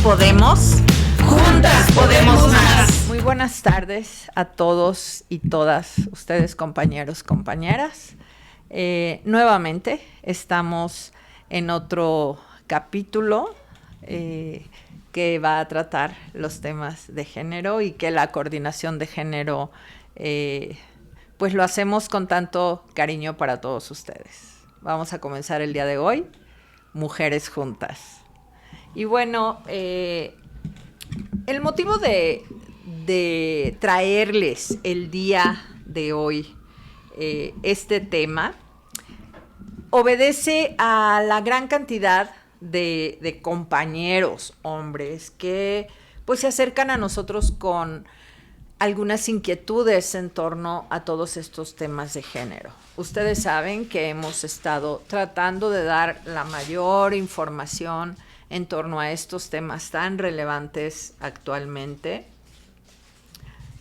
podemos, juntas podemos más. Muy buenas tardes a todos y todas ustedes, compañeros, compañeras. Nuevamente estamos en otro capítulo que va a tratar los temas de género y que la coordinación de género pues lo hacemos con tanto cariño para todos ustedes. Vamos a comenzar el día de hoy, Mujeres Juntas. Y bueno, el motivo de traerles el día de hoy este tema obedece a la gran cantidad de compañeros hombres que pues se acercan a nosotros con algunas inquietudes en torno a todos estos temas de género. Ustedes saben que hemos estado tratando de dar la mayor información en torno a estos temas tan relevantes actualmente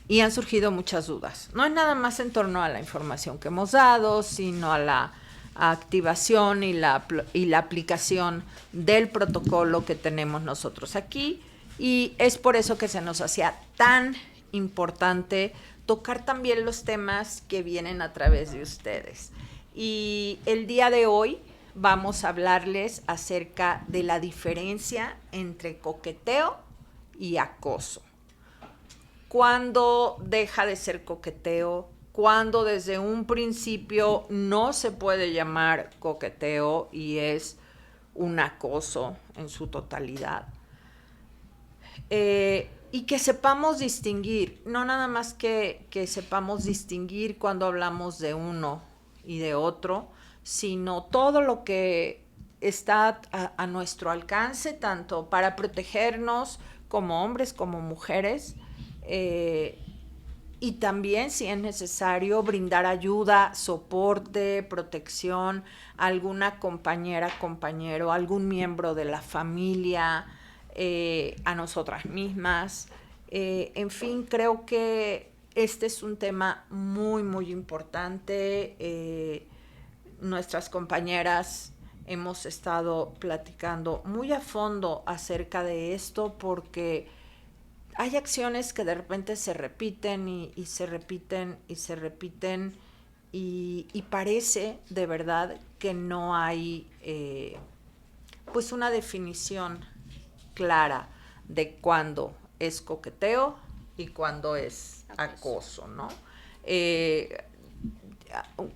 y han surgido muchas dudas. No es nada más en torno a la información que hemos dado, sino a la activación y la aplicación del protocolo que tenemos nosotros aquí, y es por eso que se nos hacía tan importante tocar también los temas que vienen a través de ustedes. Y el día de hoy vamos a hablarles acerca de la diferencia entre coqueteo y acoso. ¿Cuándo deja de ser coqueteo? ¿Cuándo desde un principio no se puede llamar coqueteo y es un acoso en su totalidad? Y que sepamos distinguir, no nada más que sepamos distinguir cuando hablamos de uno y de otro, sino todo lo que está a nuestro alcance, tanto para protegernos como hombres, como mujeres, y también, si es necesario, brindar ayuda, soporte, protección a alguna compañera, compañero, algún miembro de la familia, a nosotras mismas. En fin, creo que este es un tema muy, muy importante. Nuestras compañeras hemos estado platicando muy a fondo acerca de esto porque hay acciones que de repente se repiten y se repiten y se repiten y parece de verdad que no hay pues una definición clara de cuándo es coqueteo y cuándo es acoso, ¿no?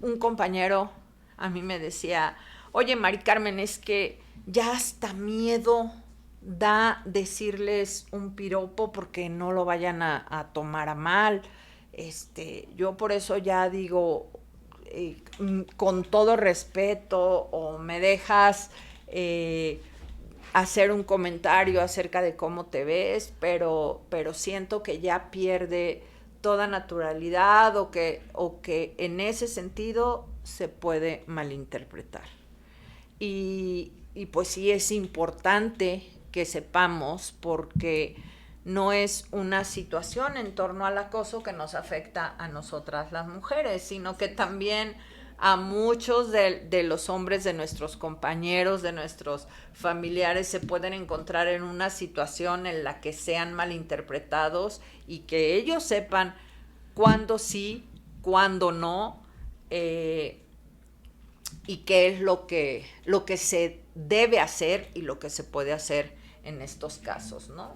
Un compañero a mí me decía, oye, Mari Carmen, es que ya hasta miedo da decirles un piropo porque no lo vayan a tomar a mal. Yo por eso ya digo, con todo respeto, o me dejas hacer un comentario acerca de cómo te ves, pero siento que ya pierde toda naturalidad o que en ese sentido se puede malinterpretar. Y pues sí es importante que sepamos, porque no es una situación en torno al acoso que nos afecta a nosotras las mujeres, sino que también a muchos de los hombres, de nuestros compañeros, de nuestros familiares, se pueden encontrar en una situación en la que sean malinterpretados y que ellos sepan cuándo sí, cuándo no, y qué es lo que se debe hacer y lo que se puede hacer en estos casos, ¿no?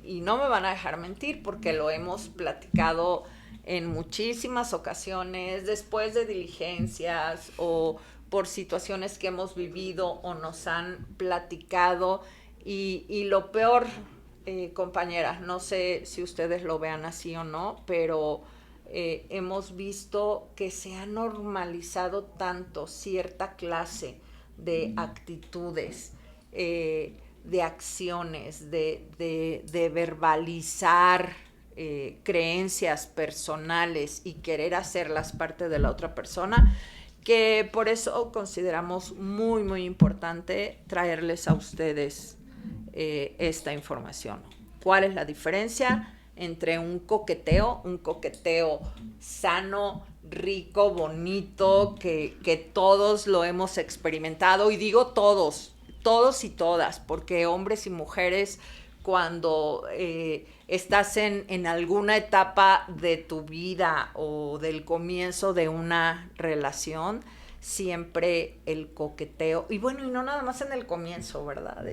Y no me van a dejar mentir porque lo hemos platicado en muchísimas ocasiones, después de diligencias o por situaciones que hemos vivido o nos han platicado, y lo peor, compañeras, no sé si ustedes lo vean así o no, pero hemos visto que se ha normalizado tanto cierta clase de actitudes, de acciones, de verbalizar creencias personales y querer hacerlas parte de la otra persona, que por eso consideramos muy, muy importante traerles a ustedes esta información. ¿Cuál es la diferencia entre un coqueteo sano, rico, bonito, que todos lo hemos experimentado? Y digo todos, todos y todas, porque hombres y mujeres, cuando estás en alguna etapa de tu vida o del comienzo de una relación, siempre el coqueteo, y bueno, y no nada más en el comienzo, ¿verdad?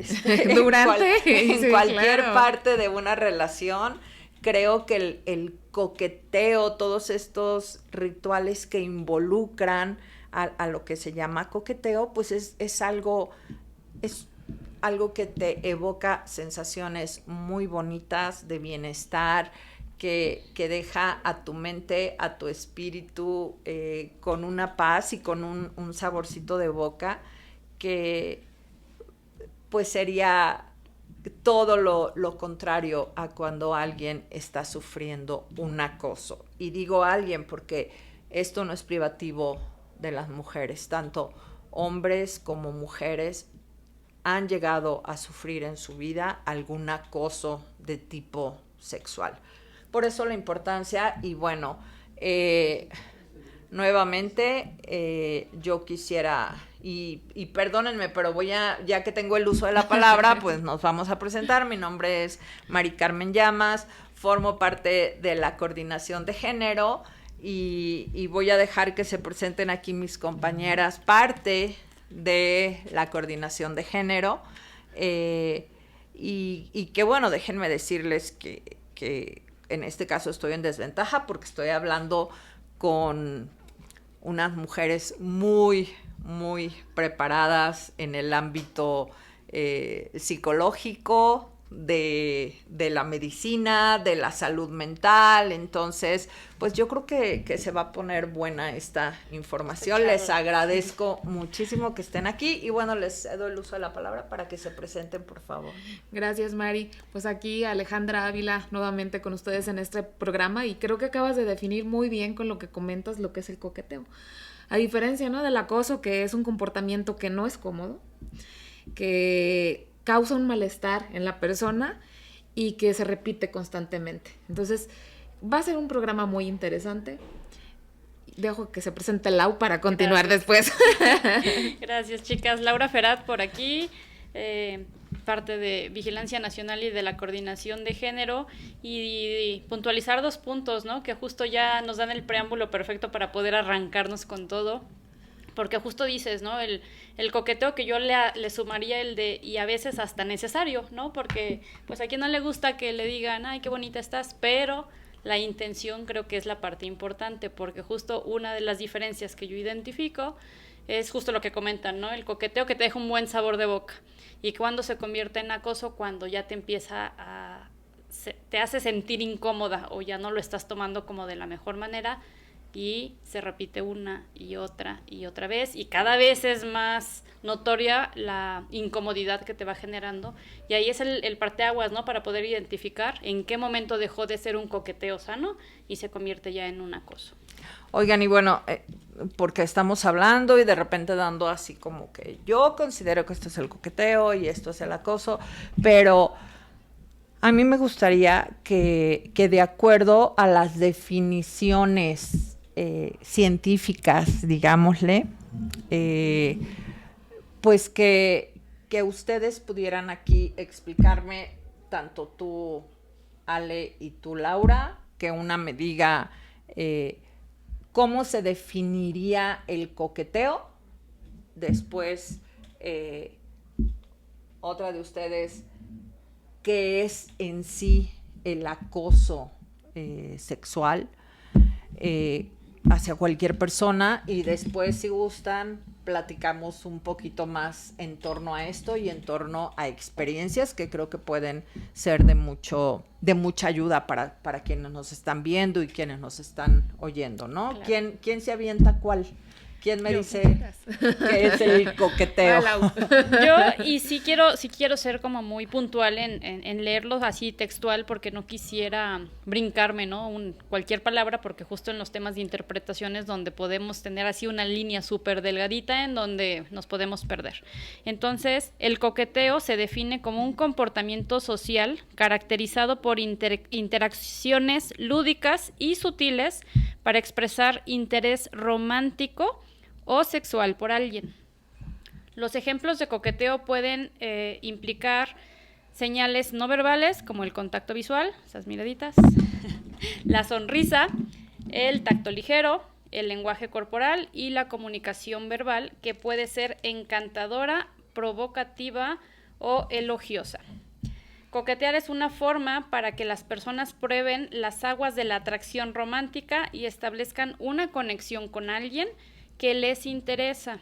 Durante, en cualquier parte de una relación, creo que el coqueteo, todos estos rituales que involucran a lo que se llama coqueteo, pues es algo que te evoca sensaciones muy bonitas de bienestar, que deja a tu mente, a tu espíritu con una paz y con un saborcito de boca, que pues sería todo lo contrario a cuando alguien está sufriendo un acoso. Y digo alguien porque esto no es privativo de las mujeres, tanto hombres como mujeres han llegado a sufrir en su vida algún acoso de tipo sexual. Por eso la importancia, y bueno, nuevamente yo quisiera, y perdónenme, pero ya que tengo el uso de la palabra, pues nos vamos a presentar. Mi nombre es Mari Carmen Llamas, formo parte de la coordinación de género, y voy a dejar que se presenten aquí mis compañeras, parte de la coordinación de género, y que bueno, déjenme decirles que en este caso estoy en desventaja porque estoy hablando con unas mujeres muy, muy preparadas en el ámbito psicológico, de la medicina, de la salud mental. Entonces, pues yo creo que se va a poner buena esta información. Les agradezco muchísimo que estén aquí, y bueno, les cedo el uso de la palabra para que se presenten, por favor. Gracias, Mari. Pues aquí Alejandra Ávila nuevamente con ustedes en este programa, y creo que acabas de definir muy bien con lo que comentas lo que es el coqueteo. A diferencia, ¿no?, del acoso, que es un comportamiento que no es cómodo, que causa un malestar en la persona y que se repite constantemente. Entonces, va a ser un programa muy interesante. Dejo que se presente Lau para continuar después. Gracias, chicas. Laura Ferat por aquí, parte de Vigilancia Nacional y de la Coordinación de Género, y puntualizar 2 puntos, ¿no?, que justo ya nos dan el preámbulo perfecto para poder arrancarnos con todo. Porque justo dices, ¿no?, el coqueteo, que yo le sumaría el de, y a veces hasta necesario, ¿no? Porque pues a quien no le gusta que le digan, ay, qué bonita estás, pero la intención creo que es la parte importante, porque justo una de las diferencias que yo identifico es justo lo que comentan, ¿no? El coqueteo que te deja un buen sabor de boca, y cuando se convierte en acoso, cuando ya te empieza te hace sentir incómoda, o ya no lo estás tomando como de la mejor manera, y se repite una y otra vez, y cada vez es más notoria la incomodidad que te va generando, y ahí es el parteaguas, ¿no?, para poder identificar en qué momento dejó de ser un coqueteo sano y se convierte ya en un acoso. Oigan, y bueno, porque estamos hablando y de repente dando así como que yo considero que esto es el coqueteo y esto es el acoso, pero a mí me gustaría que de acuerdo a las definiciones científicas, digámosle, pues que ustedes pudieran aquí explicarme, tanto tú, Ale, y tú, Laura, que una me diga cómo se definiría el coqueteo, después otra de ustedes, qué es en sí el acoso sexual hacia cualquier persona, y después, si gustan, platicamos un poquito más en torno a esto y en torno a experiencias que creo que pueden ser de mucha ayuda para quienes nos están viendo y quienes nos están oyendo, ¿no? Claro. ¿Quién se avienta cuál? ¿Quién me dice que es el coqueteo? Yo, y sí quiero ser como muy puntual en leerlos así textual, porque no quisiera brincarme, ¿no?, cualquier palabra, porque justo en los temas de interpretaciones donde podemos tener así una línea súper delgadita en donde nos podemos perder. Entonces, el coqueteo se define como un comportamiento social caracterizado por interacciones lúdicas y sutiles para expresar interés romántico o sexual por alguien. Los ejemplos de coqueteo pueden implicar señales no verbales, como el contacto visual, esas miraditas, la sonrisa, el tacto ligero, el lenguaje corporal y la comunicación verbal, que puede ser encantadora, provocativa o elogiosa. Coquetear es una forma para que las personas prueben las aguas de la atracción romántica y establezcan una conexión con alguien que les interesa,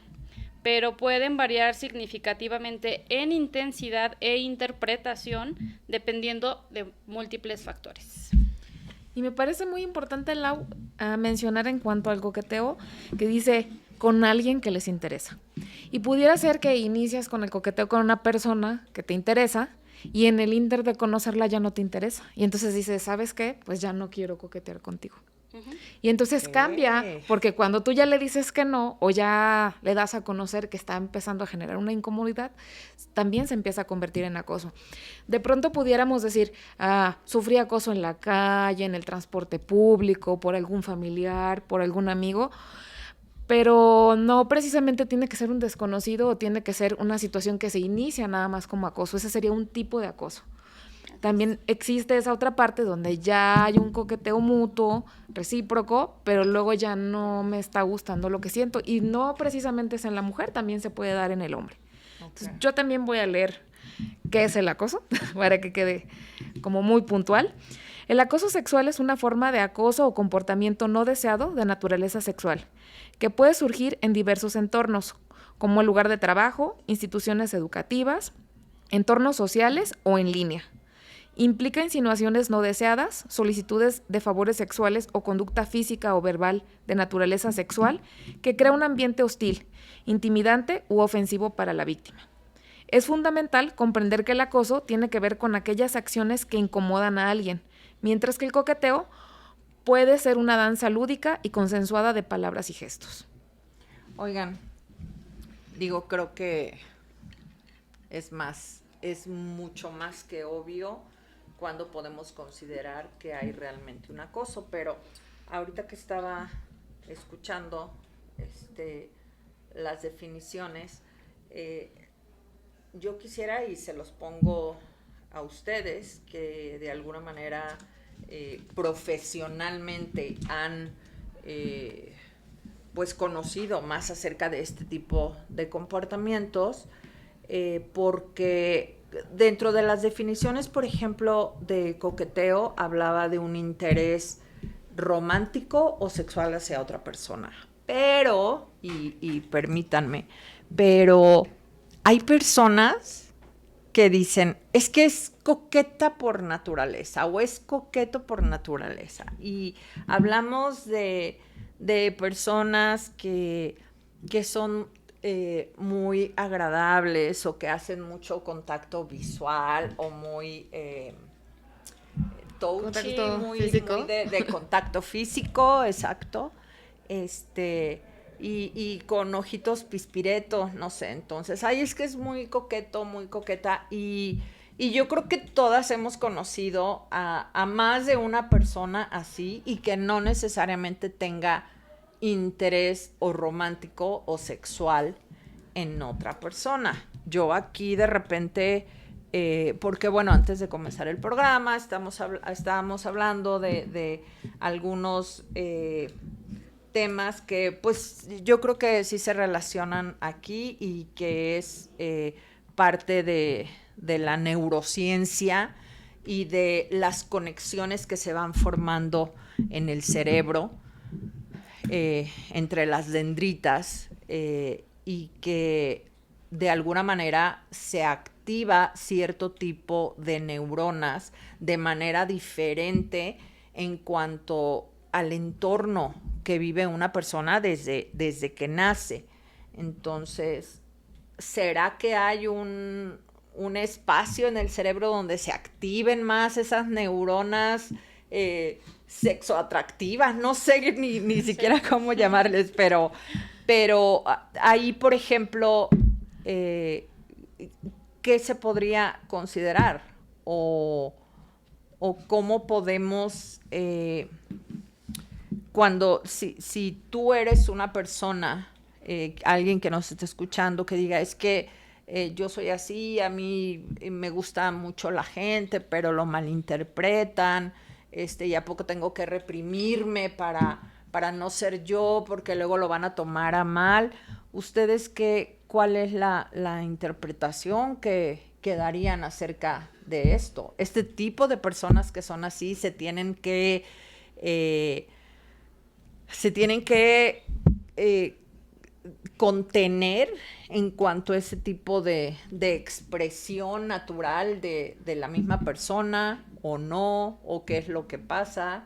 pero pueden variar significativamente en intensidad e interpretación dependiendo de múltiples factores. Y me parece muy importante, Lau, mencionar en cuanto al coqueteo, que dice con alguien que les interesa. Y pudiera ser que inicias con el coqueteo con una persona que te interesa y en el inter de conocerla ya no te interesa. Y entonces dices, ¿sabes qué? Pues ya no quiero coquetear contigo. Y entonces cambia, porque cuando tú ya le dices que no, o ya le das a conocer que está empezando a generar una incomodidad, también se empieza a convertir en acoso. De pronto pudiéramos decir, sufrí acoso en la calle, en el transporte público, por algún familiar, por algún amigo, pero no precisamente tiene que ser un desconocido o tiene que ser una situación que se inicia nada más como acoso. Ese sería un tipo de acoso. También existe esa otra parte donde ya hay un coqueteo mutuo, recíproco, pero luego ya no me está gustando lo que siento. Y no precisamente es en la mujer, también se puede dar en el hombre. Okay. Entonces, yo también voy a leer qué es el acoso, para que quede como muy puntual. El acoso sexual es una forma de acoso o comportamiento no deseado de naturaleza sexual, que puede surgir en diversos entornos, como el lugar de trabajo, instituciones educativas, entornos sociales o en línea. Implica insinuaciones no deseadas, solicitudes de favores sexuales o conducta física o verbal de naturaleza sexual que crea un ambiente hostil, intimidante u ofensivo para la víctima. Es fundamental comprender que el acoso tiene que ver con aquellas acciones que incomodan a alguien, mientras que el coqueteo puede ser una danza lúdica y consensuada de palabras y gestos. Oigan, creo que es mucho más que obvio cuando podemos considerar que hay realmente un acoso, pero ahorita que estaba escuchando las definiciones, yo quisiera, y se los pongo a ustedes, que de alguna manera profesionalmente han pues conocido más acerca de este tipo de comportamientos, porque dentro de las definiciones, por ejemplo, de coqueteo, hablaba de un interés romántico o sexual hacia otra persona. Pero, y permítanme, pero hay personas que dicen, es que es coqueta por naturaleza o es coqueto por naturaleza. Y hablamos de personas que son muy agradables o que hacen mucho contacto visual o muy touchy, muy de contacto físico, exacto, y con ojitos pispiretos, no sé. Entonces, es que es muy coqueto, muy coqueta, y yo creo que todas hemos conocido a más de una persona así y que no necesariamente tenga interés o romántico o sexual en otra persona. Yo aquí de repente, porque bueno, antes de comenzar el programa estábamos hablando de algunos temas que pues yo creo que sí se relacionan aquí y que es parte de la neurociencia y de las conexiones que se van formando en el cerebro entre las dendritas, y que de alguna manera se activa cierto tipo de neuronas de manera diferente en cuanto al entorno que vive una persona desde que nace. Entonces, ¿será que hay un espacio en el cerebro donde se activen más esas neuronas sexoatractivas? No sé ni siquiera cómo llamarles, pero ahí, por ejemplo, ¿qué se podría considerar? O cómo podemos, si tú eres una persona alguien que nos esté escuchando que diga, es que yo soy así, a mí me gusta mucho la gente, pero lo malinterpretan, y a poco tengo que reprimirme para no ser yo, porque luego lo van a tomar a mal. ¿Ustedes cuál es la interpretación que darían acerca de esto? Este tipo de personas que son así se tienen que contener en cuanto a ese tipo de expresión natural de la misma persona o no, o qué es lo que pasa.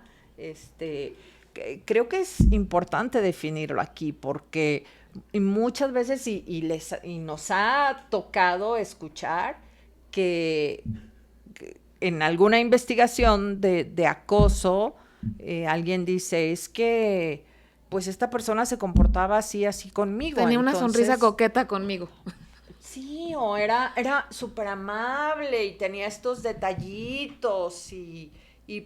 Creo que es importante definirlo aquí porque muchas veces y nos ha tocado escuchar que en alguna investigación de acoso alguien dice, es que pues esta persona se comportaba así conmigo. Tenía una sonrisa coqueta conmigo. Sí, o era súper amable y tenía estos detallitos y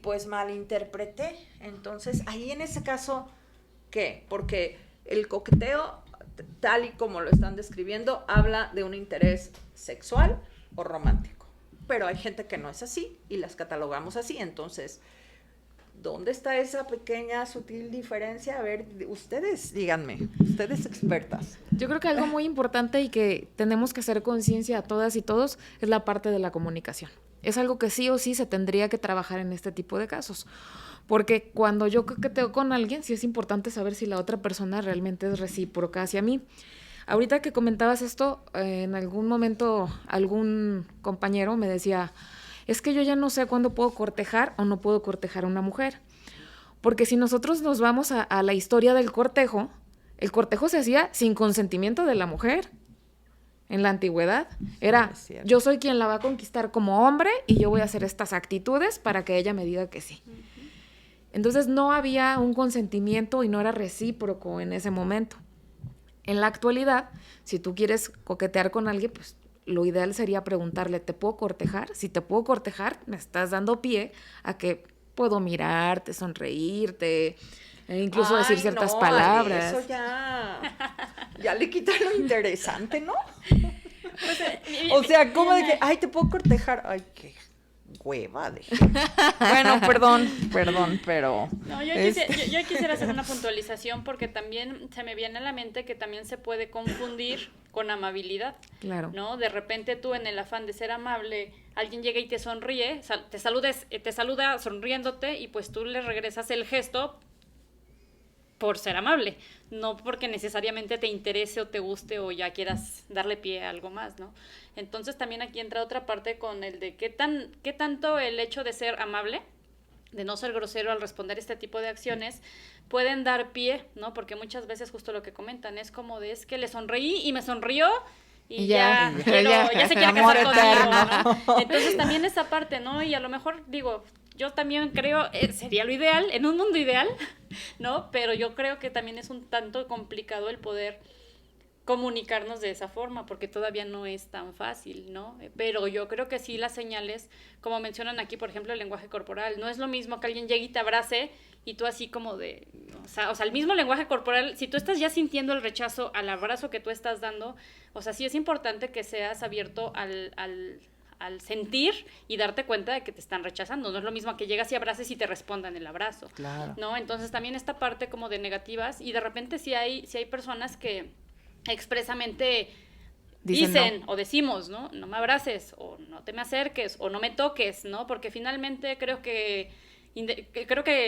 pues malinterpreté. Entonces, ahí en ese caso, ¿qué? Porque el coqueteo, tal y como lo están describiendo, habla de un interés sexual o romántico. Pero hay gente que no es así y las catalogamos así, entonces ¿dónde está esa pequeña, sutil diferencia? A ver, ustedes, díganme, ustedes expertas. Yo creo que algo muy importante y que tenemos que hacer conciencia a todas y todos es la parte de la comunicación. Es algo que sí o sí se tendría que trabajar en este tipo de casos. Porque cuando yo coqueteo con alguien, sí es importante saber si la otra persona realmente es recíproca hacia mí. Ahorita que comentabas esto, en algún momento algún compañero me decía, es que yo ya no sé cuándo puedo cortejar o no puedo cortejar a una mujer. Porque si nosotros nos vamos a la historia del cortejo, el cortejo se hacía sin consentimiento de la mujer. En la antigüedad era, yo soy quien la va a conquistar como hombre y yo voy a hacer estas actitudes para que ella me diga que sí. Entonces no había un consentimiento y no era recíproco en ese momento. En la actualidad, si tú quieres coquetear con alguien, pues lo ideal sería preguntarle, ¿te puedo cortejar? Si te puedo cortejar, me estás dando pie a que puedo mirarte, sonreírte, incluso decir ciertas palabras. Eso ya le quita lo interesante, ¿no? O sea, como de que, ay, te puedo cortejar. Ay, qué hueva de gente. Bueno, perdón, pero... No, yo quisiera hacer una puntualización porque también se me viene a la mente que también se puede confundir con amabilidad. Claro. ¿No? De repente tú en el afán de ser amable, alguien llega y te sonríe, te saluda sonriéndote y pues tú le regresas el gesto por ser amable, no porque necesariamente te interese o te guste o ya quieras darle pie a algo más, ¿no? Entonces también aquí entra otra parte con el de qué tanto el hecho de ser amable, de no ser grosero al responder este tipo de acciones, pueden dar pie, ¿no? Porque muchas veces justo lo que comentan es como de, es que le sonreí y me sonrió y ya se quiere casar conmigo, ¿no? Entonces también esa parte, ¿no? Y a lo mejor digo, yo también creo, sería lo ideal, en un mundo ideal, ¿no? Pero yo creo que también es un tanto complicado el poder comunicarnos de esa forma, porque todavía no es tan fácil, ¿no? Pero yo creo que sí las señales, como mencionan aquí, por ejemplo, el lenguaje corporal, no es lo mismo que alguien llegue y te abrace y tú así como de, o sea, el mismo lenguaje corporal, si tú estás ya sintiendo el rechazo al abrazo que tú estás dando, o sea, sí es importante que seas abierto al sentir y darte cuenta de que te están rechazando. No es lo mismo que llegas y abraces y te respondan el abrazo, claro, ¿no? Entonces también esta parte como de negativas, y de repente sí hay personas que expresamente dicen no. O decimos, ¿no? No me abraces, o no te me acerques, o no me toques, ¿no? Porque finalmente creo que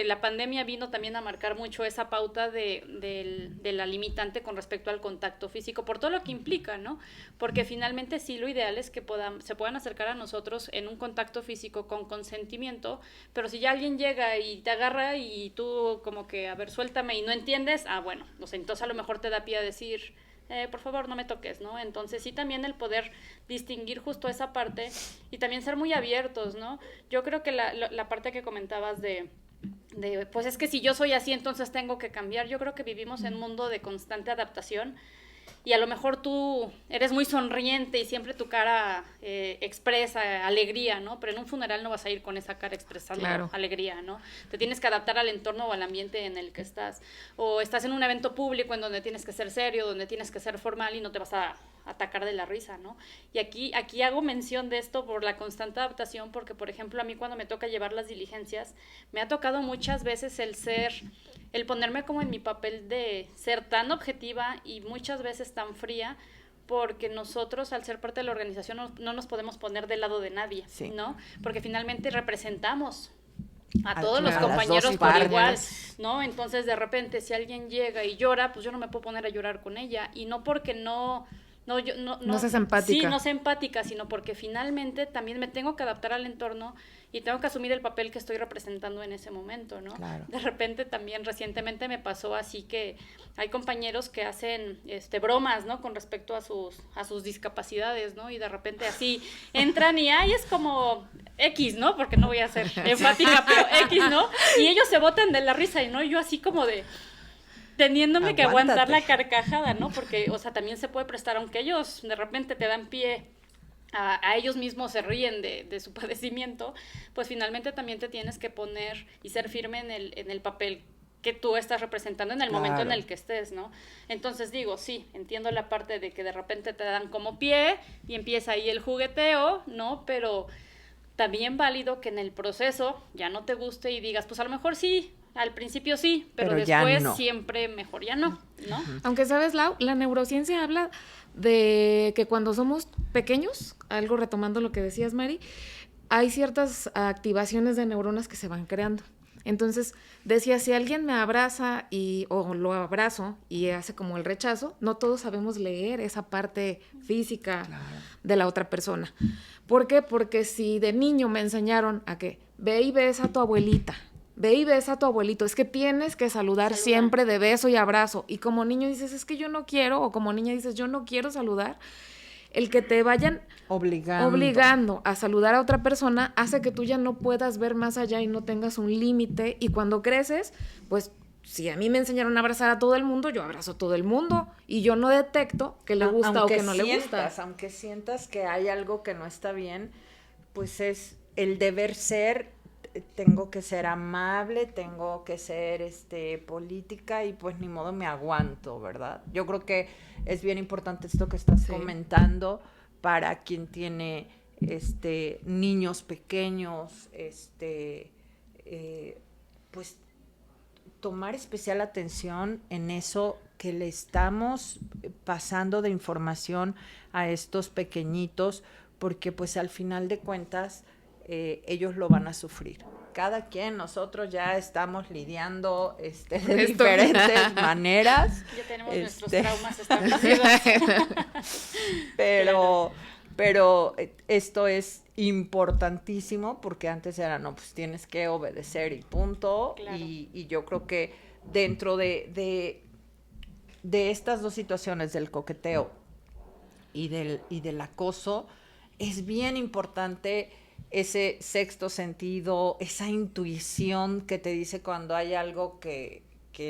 la pandemia vino también a marcar mucho esa pauta de la limitante con respecto al contacto físico, por todo lo que implica, ¿no? Porque finalmente sí lo ideal es que se puedan acercar a nosotros en un contacto físico con consentimiento, pero si ya alguien llega y te agarra y tú como que, a ver, suéltame y no entiendes, bueno, o sea, entonces a lo mejor te da pie a decir... por favor, no me toques, ¿no? Entonces sí también el poder distinguir justo esa parte y también ser muy abiertos, ¿no? Yo creo que la parte que comentabas de pues es que si yo soy así, entonces tengo que cambiar. Yo creo que vivimos en un mundo de constante adaptación y a lo mejor tú eres muy sonriente y siempre tu cara expresa alegría, ¿no? Pero en un funeral no vas a ir con esa cara expresando alegría, ¿no? Te tienes que adaptar al entorno o al ambiente en el que estás. O estás en un evento público en donde tienes que ser serio, donde tienes que ser formal y no te vas a atacar de la risa, ¿no? Y aquí hago mención de esto por la constante adaptación, porque, por ejemplo, a mí cuando me toca llevar las diligencias, me ha tocado muchas veces el ponerme como en mi papel de ser tan objetiva y muchas veces tan fría, porque nosotros, al ser parte de la organización, no nos podemos poner del lado de nadie, ¿no? Porque finalmente representamos a todos los compañeros por igual, ¿no? Entonces, de repente, si alguien llega y llora, pues yo no me puedo poner a llorar con ella, y no porque no seas empática. Sí, no sea empática, sino porque finalmente también me tengo que adaptar al entorno y tengo que asumir el papel que estoy representando en ese momento, ¿no? Claro. De repente también recientemente me pasó así que hay compañeros que hacen bromas, ¿no? Con respecto a sus discapacidades, ¿no? Y de repente así entran y es como X, ¿no? Porque no voy a ser empática, pero X, ¿no? Y ellos se botan de la risa y no, yo así como de teniéndome que aguantar la carcajada, ¿no? Porque, o sea, también se puede prestar, aunque ellos de repente te dan pie a ellos mismos se ríen de su padecimiento, pues finalmente también te tienes que poner y ser firme en el papel que tú estás representando en el momento en el que estés, ¿no? Entonces digo, sí, entiendo la parte de que de repente te dan como pie y empieza ahí el jugueteo, ¿no? Pero también válido que en el proceso ya no te guste y digas, pues a lo mejor sí, al principio sí, pero después siempre mejor ya no, ¿no? Aunque, ¿sabes, Lau? La neurociencia habla de que cuando somos pequeños, algo retomando lo que decías, Mari, hay ciertas activaciones de neuronas que se van creando. Entonces, decía, si alguien me abraza o lo abrazo y hace como el rechazo, no todos sabemos leer esa parte física de la otra persona. ¿Por qué? Porque si de niño me enseñaron a que ve y besa a tu abuelita, ve y besa a tu abuelito, es que tienes que saludar siempre de beso y abrazo, y como niño dices, es que yo no quiero, o como niña dices, yo no quiero saludar, el que te vayan obligando a saludar a otra persona hace que tú ya no puedas ver más allá y no tengas un límite, y cuando creces, pues si a mí me enseñaron a abrazar a todo el mundo, yo abrazo a todo el mundo, y yo no detecto que le gusta o que no le gusta. Aunque sientas que hay algo que no está bien, pues es el deber ser. Tengo que ser amable, tengo que ser política y pues ni modo me aguanto, ¿verdad? Yo creo que es bien importante esto que estás comentando para quien tiene niños pequeños, pues tomar especial atención en eso que le estamos pasando de información a estos pequeñitos, porque pues al final de cuentas ellos lo van a sufrir. Cada quien, nosotros ya estamos lidiando de diferentes maneras. Ya tenemos nuestros traumas establecidos. Pero esto es importantísimo porque antes era, no, pues tienes que obedecer y punto. Claro. Y yo creo que dentro de estas dos situaciones, del coqueteo y del acoso, es bien importante ese sexto sentido, esa intuición que te dice cuando hay algo que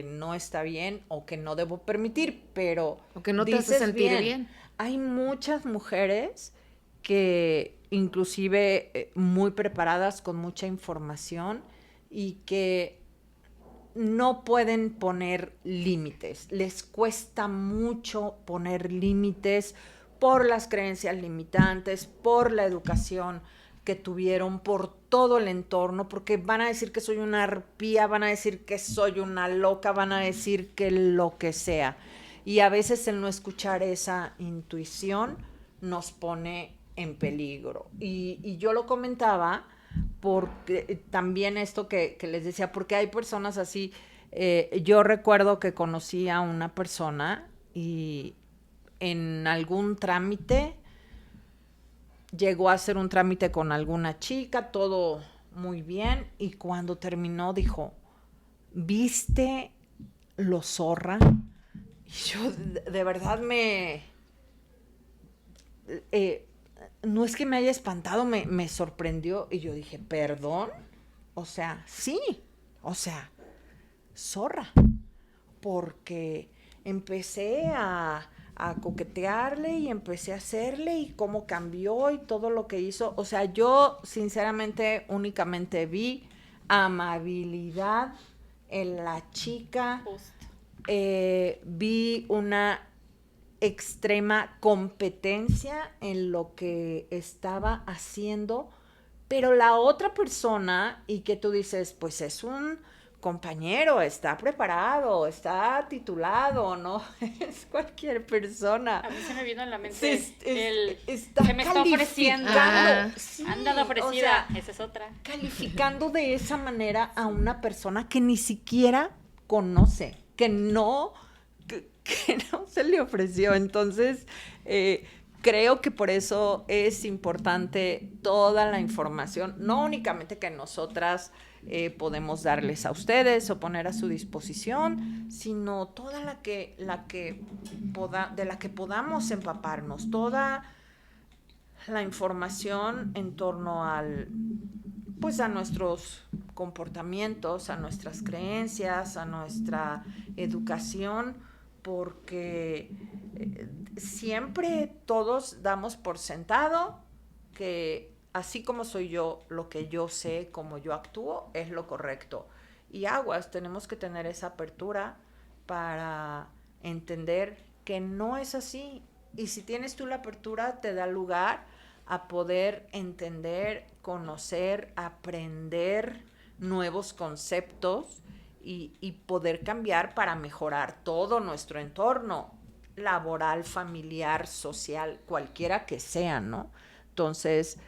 no está bien o que no debo permitir, pero o que no te hace sentir bien. Hay muchas mujeres que inclusive muy preparadas, con mucha información, y que no pueden poner límites. Les cuesta mucho poner límites por las creencias limitantes, por la educación que tuvieron, por todo el entorno, porque van a decir que soy una arpía, van a decir que soy una loca, van a decir que lo que sea. Y a veces el no escuchar esa intuición nos pone en peligro. Y yo lo comentaba porque también esto que les decía, porque hay personas así. Yo recuerdo que conocí a una persona y en algún trámite llegó a hacer un trámite con alguna chica, todo muy bien, y cuando terminó dijo, ¿viste lo zorra? Y yo de verdad no es que me haya espantado, me sorprendió, y yo dije, ¿perdón? O sea, sí, o sea, zorra, porque empecé a a coquetearle y empecé a hacerle y cómo cambió y todo lo que hizo. O sea, yo sinceramente únicamente vi amabilidad en la chica. Justo. Vi una extrema competencia en lo que estaba haciendo, pero la otra persona, y que tú dices, pues es un compañero, está preparado, está titulado, no es cualquier persona. A mí se me vino en la mente está se me está ofreciendo. Sí, Anda ofrecida, o sea, esa es otra. calificando de esa manera a una persona que ni siquiera conoce, que no se le ofreció. Entonces, creo que por eso es importante toda la información, no únicamente que nosotras podemos darles a ustedes o poner a su disposición, sino toda de la que podamos empaparnos, toda la información en torno pues a nuestros comportamientos, a nuestras creencias, a nuestra educación, porque siempre todos damos por sentado que así como soy yo, lo que yo sé, como yo actúo, es lo correcto. Y aguas, tenemos que tener esa apertura para entender que no es así. Y si tienes tú la apertura, te da lugar a poder entender, conocer, aprender nuevos conceptos y poder cambiar para mejorar todo nuestro entorno laboral, familiar, social, cualquiera que sea, ¿no? Entonces,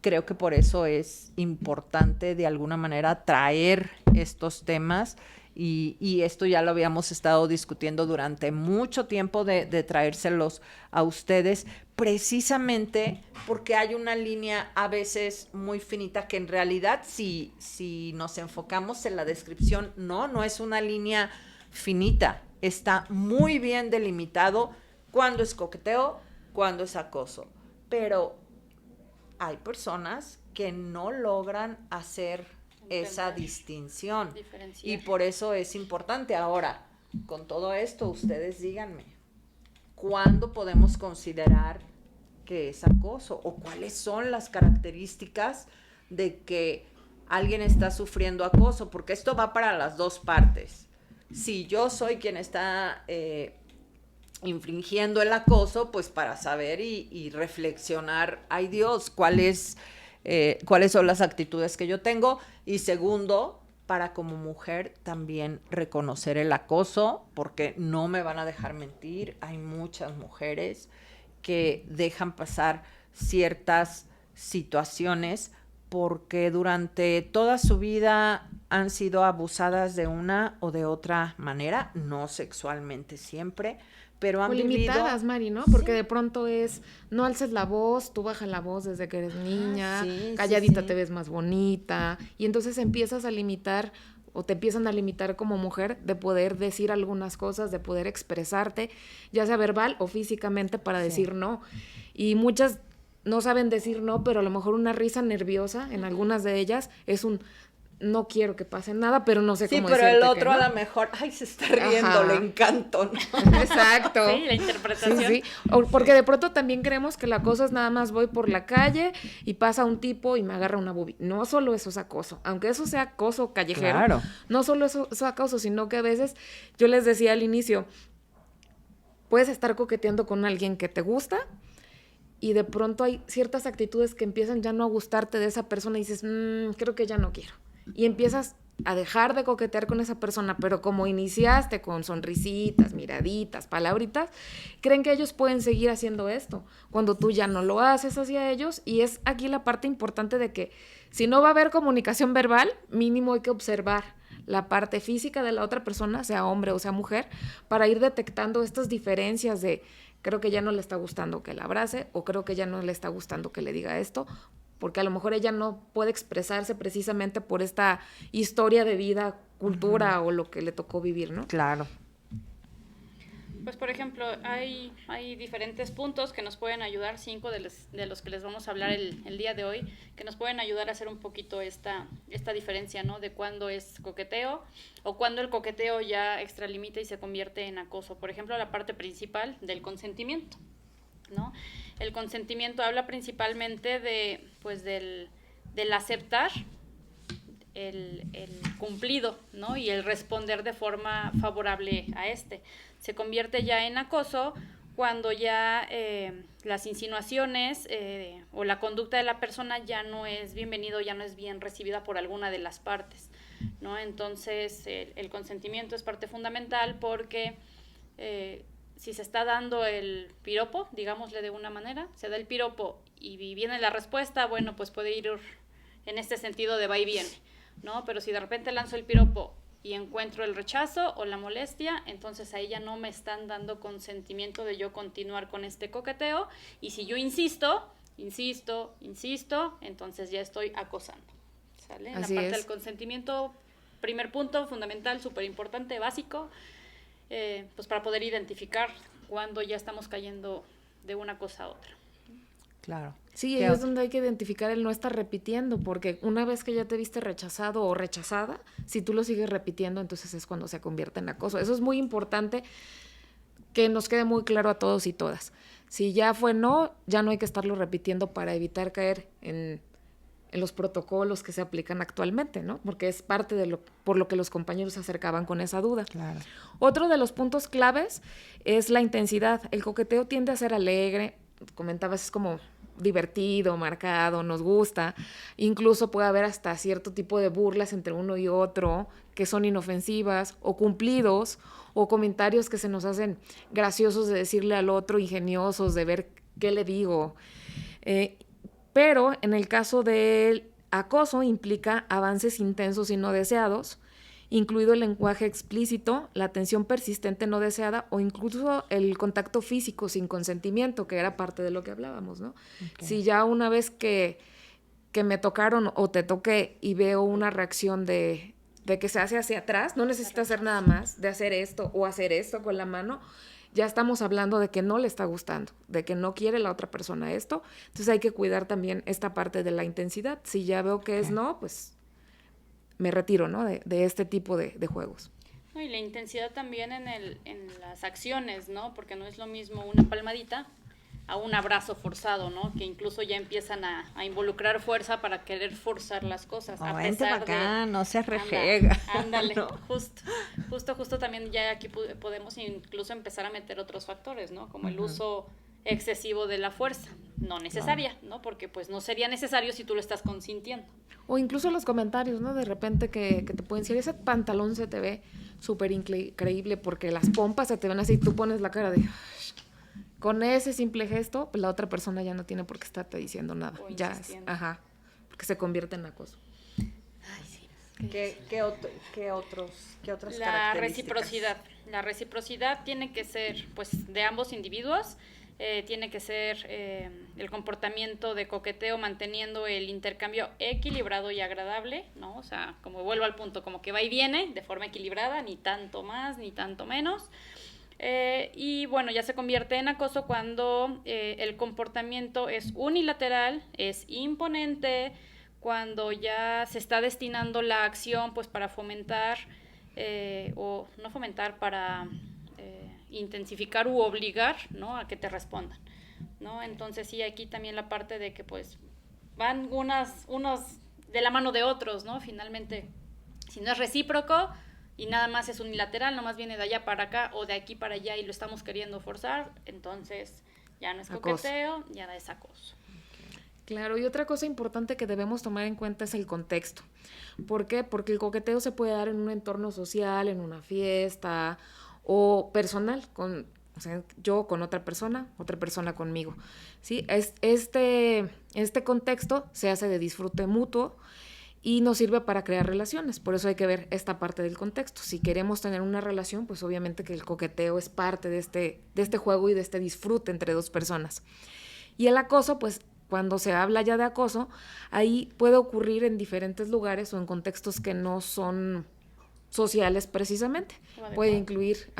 creo que por eso es importante de alguna manera traer estos temas y esto ya lo habíamos estado discutiendo durante mucho tiempo de traérselos a ustedes, precisamente porque hay una línea a veces muy finita que en realidad si nos enfocamos en la descripción, no es una línea finita, está muy bien delimitado cuándo es coqueteo, cuándo es acoso, pero hay personas que no logran hacer esa distinción y por eso es importante. Ahora, con todo esto, ustedes díganme, ¿cuándo podemos considerar que es acoso o cuáles son las características de que alguien está sufriendo acoso? Porque esto va para las dos partes. Si yo soy quien está infringiendo el acoso, pues para saber y reflexionar, ay Dios, cuáles son las actitudes que yo tengo, y segundo, para como mujer también reconocer el acoso, porque no me van a dejar mentir, hay muchas mujeres que dejan pasar ciertas situaciones porque durante toda su vida han sido abusadas de una o de otra manera, no sexualmente siempre, pero han vivido... limitadas, Mari, ¿no? Porque sí, de pronto es, no alces la voz, tú baja la voz desde que eres niña, sí, calladita sí. Te ves más bonita, y entonces empiezas a limitar, o te empiezan a limitar como mujer de poder decir algunas cosas, de poder expresarte, ya sea verbal o físicamente para sí. decir no. Y muchas no saben decir no, pero a lo mejor una risa nerviosa, en algunas de ellas, es un... no quiero que pase nada, pero no sé cómo decirte. Sí, pero el otro a lo mejor, ay, se está riendo, ajá, le encanto, ¿no? Exacto. Sí, la interpretación. Sí, sí. O porque de pronto también creemos que el acoso es nada más voy por la calle y pasa un tipo y me agarra una boobie. No solo eso es acoso, aunque eso sea acoso callejero. Claro. No solo eso es acoso, sino que a veces, yo les decía al inicio, puedes estar coqueteando con alguien que te gusta y de pronto hay ciertas actitudes que empiezan ya no a gustarte de esa persona y dices, creo que ya no quiero. Y empiezas a dejar de coquetear con esa persona, pero como iniciaste con sonrisitas, miraditas, palabritas, creen que ellos pueden seguir haciendo esto, cuando tú ya no lo haces hacia ellos, y es aquí la parte importante de que si no va a haber comunicación verbal, mínimo hay que observar la parte física de la otra persona, sea hombre o sea mujer, para ir detectando estas diferencias de creo que ya no le está gustando que la abrace, o creo que ya no le está gustando que le diga esto, porque a lo mejor ella no puede expresarse precisamente por esta historia de vida, cultura, uh-huh, o lo que le tocó vivir, ¿no? Claro. Pues, por ejemplo, hay diferentes puntos que nos pueden ayudar, 5 de los que les vamos a hablar el día de hoy, que nos pueden ayudar a hacer un poquito esta diferencia, ¿no? De cuándo es coqueteo o cuándo el coqueteo ya extralimita y se convierte en acoso. Por ejemplo, la parte principal del consentimiento, ¿no? El consentimiento habla principalmente del aceptar el cumplido, ¿no? Y el responder de forma favorable a este. Se convierte ya en acoso cuando ya las insinuaciones o la conducta de la persona ya no es bienvenido, ya no es bien recibida por alguna de las partes, ¿no? Entonces el consentimiento es parte fundamental porque si se está dando el piropo, digámosle de una manera, se da el piropo y viene la respuesta, bueno, pues puede ir en este sentido de va y viene, ¿no? Pero si de repente lanzo el piropo y encuentro el rechazo o la molestia, entonces ahí ya no me están dando consentimiento de yo continuar con este coqueteo, y si yo insisto, entonces ya estoy acosando, ¿sale? En la parte del consentimiento, primer punto fundamental, súper importante, básico, pues para poder identificar cuando ya estamos cayendo de una cosa a otra. Claro. Sí, ahí es donde hay que identificar el no estar repitiendo, porque una vez que ya te viste rechazado o rechazada, si tú lo sigues repitiendo, entonces es cuando se convierte en acoso. Eso es muy importante que nos quede muy claro a todos y todas. Si ya fue no, ya no hay que estarlo repitiendo para evitar caer en los protocolos que se aplican actualmente, ¿no? Porque es parte de por lo que los compañeros se acercaban con esa duda. Claro. Otro de los puntos claves es la intensidad. El coqueteo tiende a ser alegre, comentabas, es como divertido, marcado, nos gusta. Incluso puede haber hasta cierto tipo de burlas entre uno y otro que son inofensivas, o cumplidos, o comentarios que se nos hacen graciosos de decirle al otro, ingeniosos, de ver qué le digo. Pero en el caso del acoso implica avances intensos y no deseados, incluido el lenguaje explícito, la atención persistente no deseada o incluso el contacto físico sin consentimiento, que era parte de lo que hablábamos, ¿no? Okay. Si ya una vez que me tocaron o te toqué y veo una reacción de que se hace hacia atrás, no necesita hacer nada más, de hacer esto o hacer esto con la mano, ya estamos hablando de que no le está gustando, de que no quiere la otra persona esto. Entonces hay que cuidar también esta parte de la intensidad. Si ya veo que es no, pues me retiro, ¿no? de este tipo de juegos. No, y la intensidad también en las acciones, ¿no? Porque no es lo mismo una palmadita a un abrazo forzado, ¿no? Que incluso ya empiezan a involucrar fuerza para querer forzar las cosas. A pesar de... no se refriega. Ándale, ¿no? Justo también ya aquí podemos incluso empezar a meter otros factores, ¿no? Como el uso excesivo de la fuerza, no necesaria, ¿no? Porque pues no sería necesario si tú lo estás consintiendo. O incluso los comentarios, ¿no? De repente que te pueden decir, ese pantalón se te ve súper increíble porque las pompas se te ven así, tú pones la cara de... Con ese simple gesto, pues la otra persona ya no tiene por qué estarte diciendo nada. O ya es, porque se convierte en acoso. Ay, sí. ¿Qué otras la características? La reciprocidad tiene que ser, pues, de ambos individuos. Tiene que ser el comportamiento de coqueteo manteniendo el intercambio equilibrado y agradable, ¿no? O sea, como vuelvo al punto, como que va y viene de forma equilibrada, ni tanto más, ni tanto menos. Y bueno, ya se convierte en acoso cuando el comportamiento es unilateral, es imponente, cuando ya se está destinando la acción pues para fomentar o no fomentar, para intensificar u obligar, ¿no? A que te respondan, ¿no? Entonces sí, aquí también la parte de que pues van unos de la mano de otros, ¿no? Finalmente, si no es recíproco y nada más es unilateral, nomás viene de allá para acá o de aquí para allá y lo estamos queriendo forzar, entonces ya no es coqueteo, ya es acoso. Claro, y otra cosa importante que debemos tomar en cuenta es el contexto. ¿Por qué? Porque el coqueteo se puede dar en un entorno social, en una fiesta o personal, o sea, yo con otra persona conmigo, ¿sí? Este contexto se hace de disfrute mutuo y nos sirve para crear relaciones. Por eso hay que ver esta parte del contexto. Si queremos tener una relación, pues obviamente que el coqueteo es parte de este juego y de este disfrute entre dos personas. Y el acoso, pues cuando se habla ya de acoso, ahí puede ocurrir en diferentes lugares o en contextos que no son sociales precisamente. Puede incluir,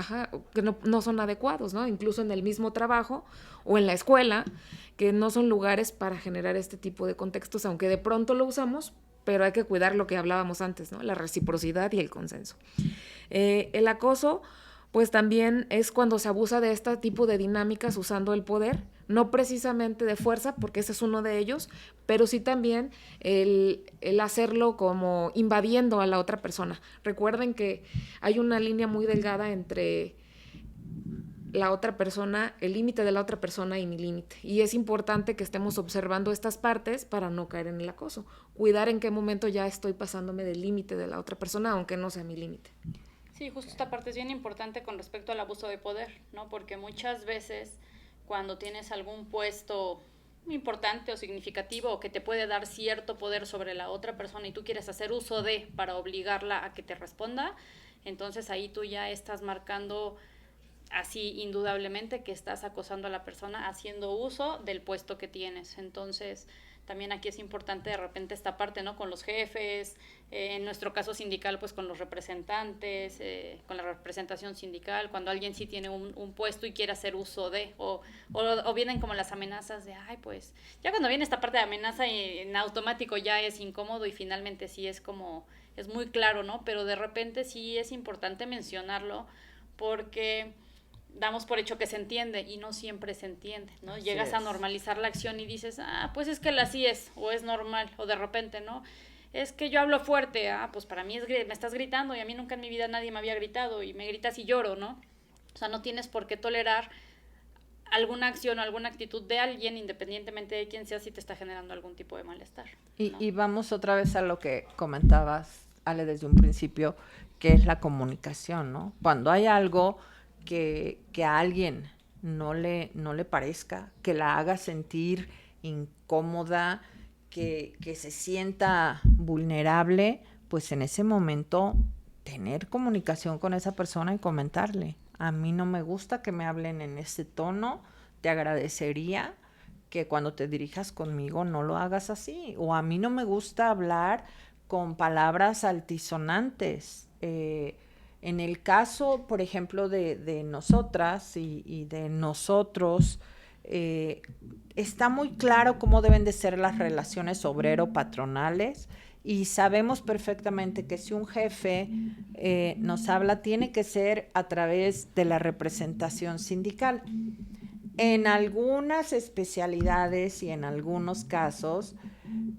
que no son adecuados, ¿no? Incluso en el mismo trabajo o en la escuela, que no son lugares para generar este tipo de contextos, aunque de pronto lo usamos, pero hay que cuidar lo que hablábamos antes, ¿no? La reciprocidad y el consenso. El acoso, pues también es cuando se abusa de este tipo de dinámicas usando el poder, no precisamente de fuerza, porque ese es uno de ellos, pero sí también el hacerlo como invadiendo a la otra persona. Recuerden que hay una línea muy delgada entre la otra persona, el límite de la otra persona y mi límite. Y es importante que estemos observando estas partes para no caer en el acoso. Cuidar en qué momento ya estoy pasándome del límite de la otra persona, aunque no sea mi límite. Sí, justo esta parte es bien importante con respecto al abuso de poder, ¿no? Porque muchas veces cuando tienes algún puesto importante o significativo o que te puede dar cierto poder sobre la otra persona y tú quieres hacer uso de para obligarla a que te responda, entonces ahí tú ya estás marcando así indudablemente que estás acosando a la persona haciendo uso del puesto que tienes. Entonces también aquí es importante de repente esta parte, ¿no? Con los jefes, en nuestro caso sindical, pues con los representantes, con la representación sindical, cuando alguien sí tiene un puesto y quiere hacer uso de, o vienen como las amenazas de, ay, pues, ya cuando viene esta parte de amenaza en automático ya es incómodo y finalmente sí es como, es muy claro, ¿no? Pero de repente sí es importante mencionarlo porque damos por hecho que se entiende y no siempre se entiende, ¿no? Así Llegas es. a normalizar la acción y dices, pues es que así es, o es normal, o de repente, ¿no? Es que yo hablo fuerte, pues para mí me estás gritando y a mí nunca en mi vida nadie me había gritado y me gritas y lloro, ¿no? O sea, no tienes por qué tolerar alguna acción o alguna actitud de alguien, independientemente de quién sea, si te está generando algún tipo de malestar, ¿no? Y vamos otra vez a lo que comentabas, Ale, desde un principio, que es la comunicación, ¿no? Cuando hay algo que a alguien no le parezca, que la haga sentir incómoda, que se sienta vulnerable, pues en ese momento tener comunicación con esa persona y comentarle, a mí no me gusta que me hablen en ese tono, te agradecería que cuando te dirijas conmigo no lo hagas así, o a mí no me gusta hablar con palabras altisonantes. En el caso, por ejemplo, de nosotras y de nosotros, está muy claro cómo deben de ser las relaciones obrero-patronales y sabemos perfectamente que si un jefe nos habla, tiene que ser a través de la representación sindical. En algunas especialidades y en algunos casos,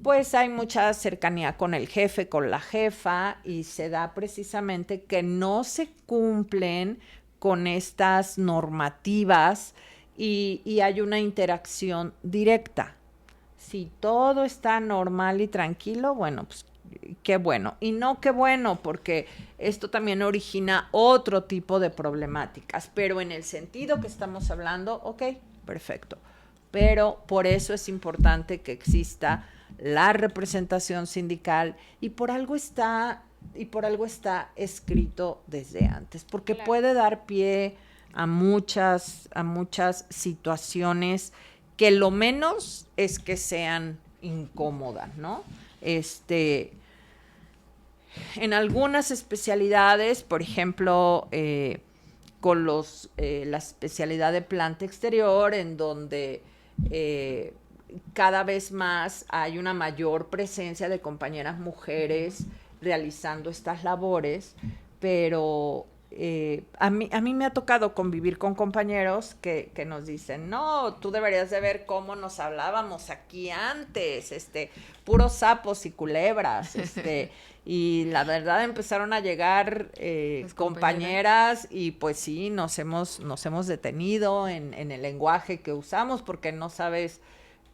pues hay mucha cercanía con el jefe, con la jefa, y se da precisamente que no se cumplen con estas normativas y hay una interacción directa. Si todo está normal y tranquilo, bueno, pues qué bueno. Y no qué bueno, porque esto también origina otro tipo de problemáticas, pero en el sentido que estamos hablando, ok, perfecto. Pero por eso es importante que exista la representación sindical y por algo está escrito desde antes, porque claro, puede dar pie a muchas situaciones que lo menos es que sean incómodas, ¿no? En algunas especialidades, por ejemplo, con la especialidad de planta exterior, en donde cada vez más hay una mayor presencia de compañeras mujeres realizando estas labores, pero a mí me ha tocado convivir con compañeros que nos dicen, no, tú deberías de ver cómo nos hablábamos aquí antes, puros sapos y culebras, y la verdad empezaron a llegar compañeras y pues sí, nos hemos detenido en el lenguaje que usamos porque no sabes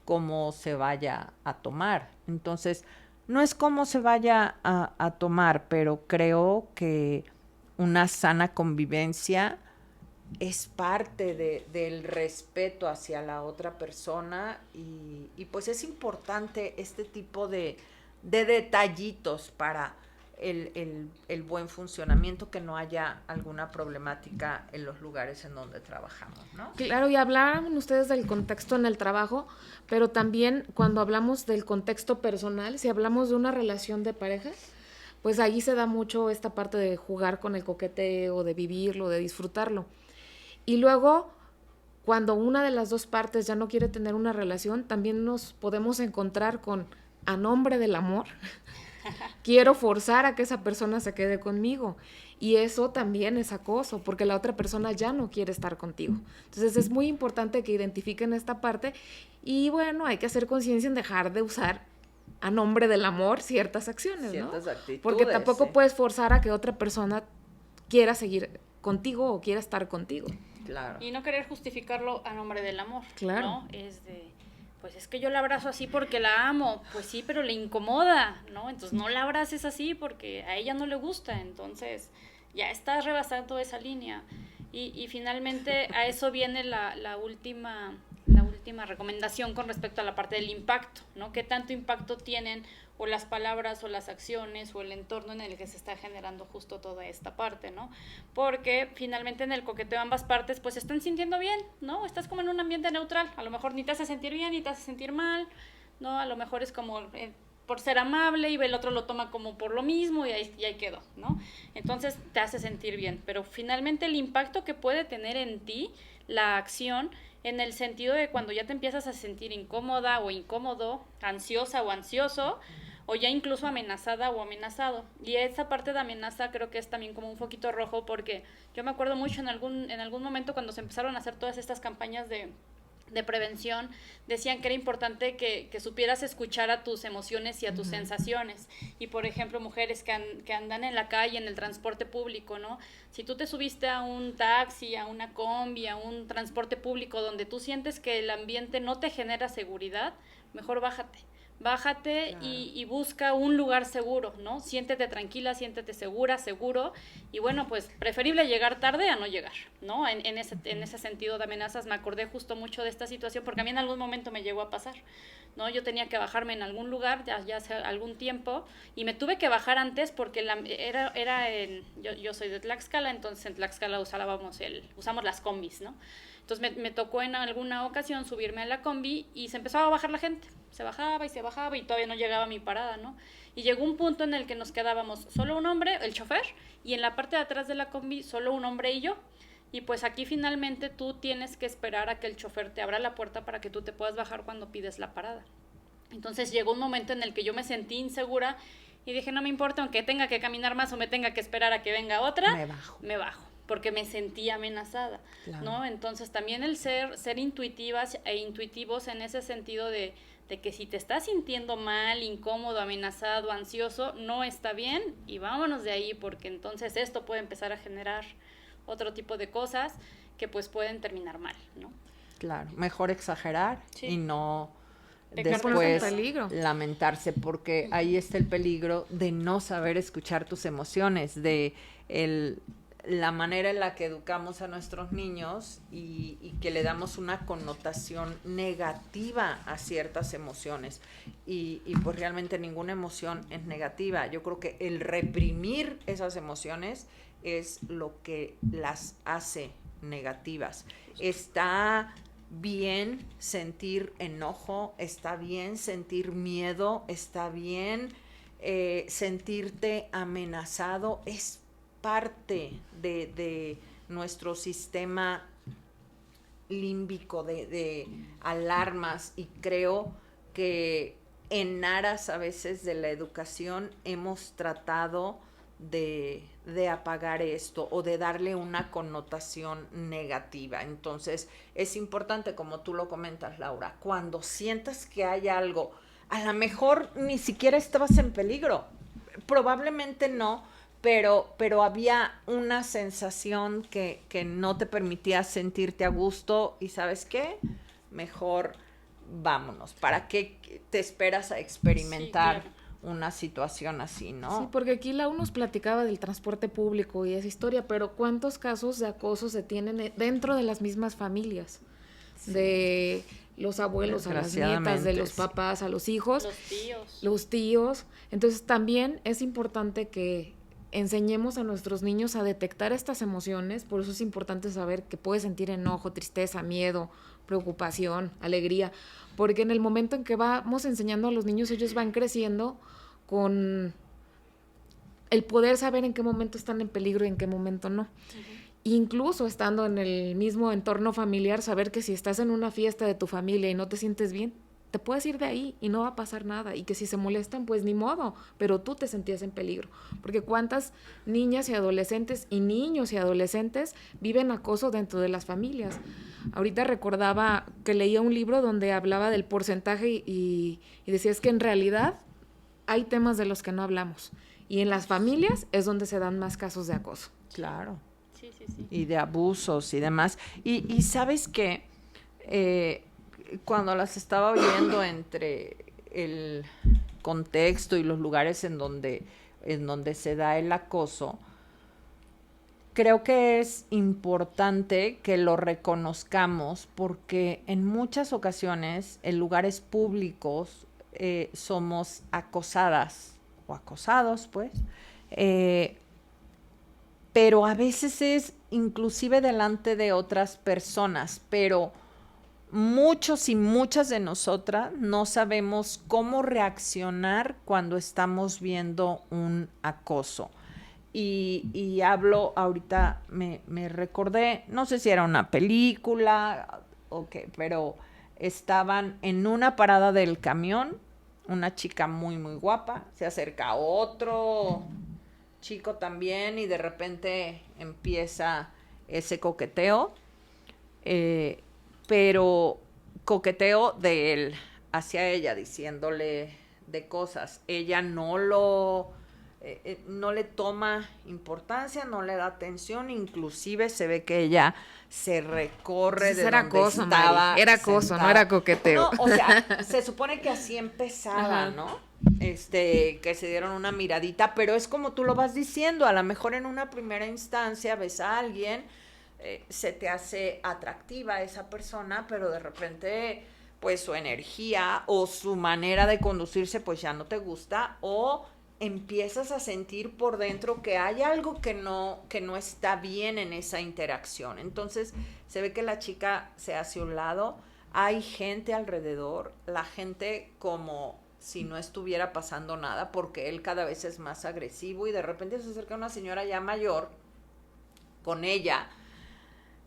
cómo se vaya a tomar. Entonces, no es cómo se vaya a tomar, pero creo que una sana convivencia es parte del respeto hacia la otra persona y pues es importante este tipo de detallitos para el buen funcionamiento, que no haya alguna problemática en los lugares en donde trabajamos, ¿no? Claro, y hablaban ustedes del contexto en el trabajo, pero también cuando hablamos del contexto personal, si hablamos de una relación de pareja, pues ahí se da mucho esta parte de jugar con el coqueteo, de vivirlo, de disfrutarlo. Y luego, cuando una de las dos partes ya no quiere tener una relación, también nos podemos encontrar con, a nombre del amor, quiero forzar a que esa persona se quede conmigo. Y eso también es acoso, porque la otra persona ya no quiere estar contigo. Entonces es muy importante que identifiquen esta parte y bueno, hay que hacer conciencia en dejar de usar a nombre del amor ciertas acciones, ciertas ¿no? actitudes, Porque tampoco puedes forzar a que otra persona quiera seguir contigo o quiera estar contigo. Claro. Y no querer justificarlo a nombre del amor, claro, ¿no? Es de, pues es que yo la abrazo así porque la amo, pues sí, pero le incomoda, ¿no? Entonces no la abraces así porque a ella no le gusta, entonces ya estás rebasando esa línea. Y finalmente a eso viene la última recomendación con respecto a la parte del impacto, ¿no? ¿Qué tanto impacto tienen o las palabras o las acciones o el entorno en el que se está generando justo toda esta parte, ¿no? Porque finalmente en el coqueteo ambas partes pues se están sintiendo bien, ¿no? Estás como en un ambiente neutral, a lo mejor ni te hace sentir bien ni te hace sentir mal, ¿no? A lo mejor es como por ser amable y el otro lo toma como por lo mismo y ahí quedó, ¿no? Entonces te hace sentir bien, pero finalmente el impacto que puede tener en ti la acción en el sentido de cuando ya te empiezas a sentir incómoda o incómodo, ansiosa o ansioso, o ya incluso amenazada o amenazado. Y esa parte de amenaza creo que es también como un foquito rojo, porque yo me acuerdo mucho en algún momento cuando se empezaron a hacer todas estas campañas de prevención, decían que era importante que supieras escuchar a tus emociones y a tus sensaciones. Y por ejemplo, mujeres que andan en la calle, en el transporte público, ¿no? Si tú te subiste a un taxi, a una combi, a un transporte público donde tú sientes que el ambiente no te genera seguridad, mejor bájate, claro, y busca un lugar seguro, ¿no? Siéntete tranquila, siéntete segura, seguro, y bueno, pues preferible llegar tarde a no llegar, ¿no? En ese sentido de amenazas me acordé justo mucho de esta situación, porque a mí en algún momento me llegó a pasar, ¿no? Yo tenía que bajarme en algún lugar ya hace algún tiempo, y me tuve que bajar antes porque yo soy de Tlaxcala, entonces en Tlaxcala usamos las combis, ¿no? Entonces me tocó en alguna ocasión subirme a la combi y se empezaba a bajar la gente. Se bajaba y todavía no llegaba a mi parada, ¿no? Y llegó un punto en el que nos quedábamos solo un hombre, el chofer, y en la parte de atrás de la combi solo un hombre y yo. Y pues aquí finalmente tú tienes que esperar a que el chofer te abra la puerta para que tú te puedas bajar cuando pides la parada. Entonces llegó un momento en el que yo me sentí insegura y dije, no me importa, aunque tenga que caminar más o me tenga que esperar a que venga otra, me bajo. Porque me sentía amenazada, claro, ¿no? Entonces también el ser intuitivas e intuitivos en ese sentido de que si te estás sintiendo mal, incómodo, amenazado, ansioso, no está bien y vámonos de ahí, porque entonces esto puede empezar a generar otro tipo de cosas que pues pueden terminar mal, ¿no? Claro, mejor exagerar, sí, y no después lamentarse, porque ahí está el peligro de no saber escuchar tus emociones, de la manera en la que educamos a nuestros niños y que le damos una connotación negativa a ciertas emociones y pues realmente ninguna emoción es negativa. Yo creo que el reprimir esas emociones es lo que las hace negativas. Está bien sentir enojo, está bien sentir miedo, está bien sentirte amenazado, es parte de nuestro sistema límbico de alarmas, y creo que en aras a veces de la educación hemos tratado de apagar esto o de darle una connotación negativa. Entonces es importante, como tú lo comentas, Laura, cuando sientas que hay algo, a lo mejor ni siquiera estabas en peligro, probablemente no, pero había una sensación que no te permitía sentirte a gusto, y ¿sabes qué? Mejor vámonos. ¿Para qué te esperas a experimentar? Sí, claro, una situación así, ¿no? Sí, porque aquí Lau nos platicaba del transporte público y esa historia, pero ¿cuántos casos de acoso se tienen dentro de las mismas familias? Sí. De los abuelos a las nietas, de los papás a los hijos. Los tíos. Entonces también es importante que enseñemos a nuestros niños a detectar estas emociones. Por eso es importante saber que puedes sentir enojo, tristeza, miedo, preocupación, alegría, porque en el momento en que vamos enseñando a los niños, ellos van creciendo con el poder saber en qué momento están en peligro y en qué momento no. Incluso estando en el mismo entorno familiar, saber que si estás en una fiesta de tu familia y no te sientes bien, te puedes ir de ahí y no va a pasar nada, y que si se molestan, pues ni modo, pero tú te sentías en peligro, porque cuántas niñas y adolescentes y niños y adolescentes viven acoso dentro de las familias. Ahorita recordaba que leía un libro donde hablaba del porcentaje y decía es que en realidad hay temas de los que no hablamos, y en las familias es donde se dan más casos de acoso. Claro. Sí, sí, sí. Y de abusos y demás. Y sabes que cuando las estaba oyendo entre el contexto y los lugares en donde se da el acoso, creo que es importante que lo reconozcamos, porque en muchas ocasiones en lugares públicos somos acosadas o acosados, pues, pero a veces es inclusive delante de otras personas, pero muchos y muchas de nosotras no sabemos cómo reaccionar cuando estamos viendo un acoso. Y hablo, ahorita me recordé, no sé si era una película o qué, pero estaban en una parada del camión, una chica muy, muy guapa, se acerca a otro chico también y de repente empieza ese coqueteo, pero coqueteo de él hacia ella, diciéndole de cosas. Ella no le toma importancia, no le da atención, inclusive se ve que ella se recorre de era donde acoso, estaba Mari. Era acoso, sentada. no era coqueteo. No, o sea, se supone que así empezaba, Ajá. ¿no? Que se dieron una miradita, pero es como tú lo vas diciendo, a lo mejor en una primera instancia ves a alguien, se te hace atractiva esa persona, pero de repente pues su energía o su manera de conducirse pues ya no te gusta, o empiezas a sentir por dentro que hay algo que no está bien en esa interacción. Entonces se ve que la chica se hace a un lado, hay gente alrededor, la gente como si no estuviera pasando nada, porque él cada vez es más agresivo, y de repente se acerca una señora ya mayor con ella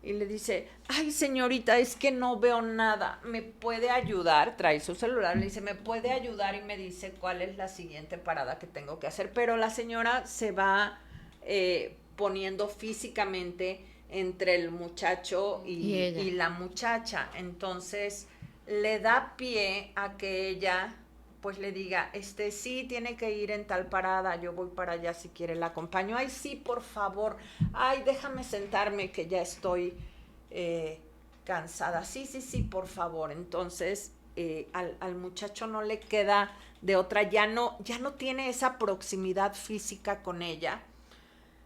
y le dice, ay señorita, es que no veo nada, ¿me puede ayudar? Trae su celular, le dice, ¿me puede ayudar? Y me dice cuál es la siguiente parada que tengo que hacer. Pero la señora se va poniendo físicamente entre el muchacho y la muchacha. Entonces le da pie a que ella pues le diga, sí, tiene que ir en tal parada, yo voy para allá si quiere, la acompaño. Ay, sí, por favor, ay, déjame sentarme que ya estoy cansada. Sí, por favor. Entonces al muchacho no le queda de otra, ya no tiene esa proximidad física con ella,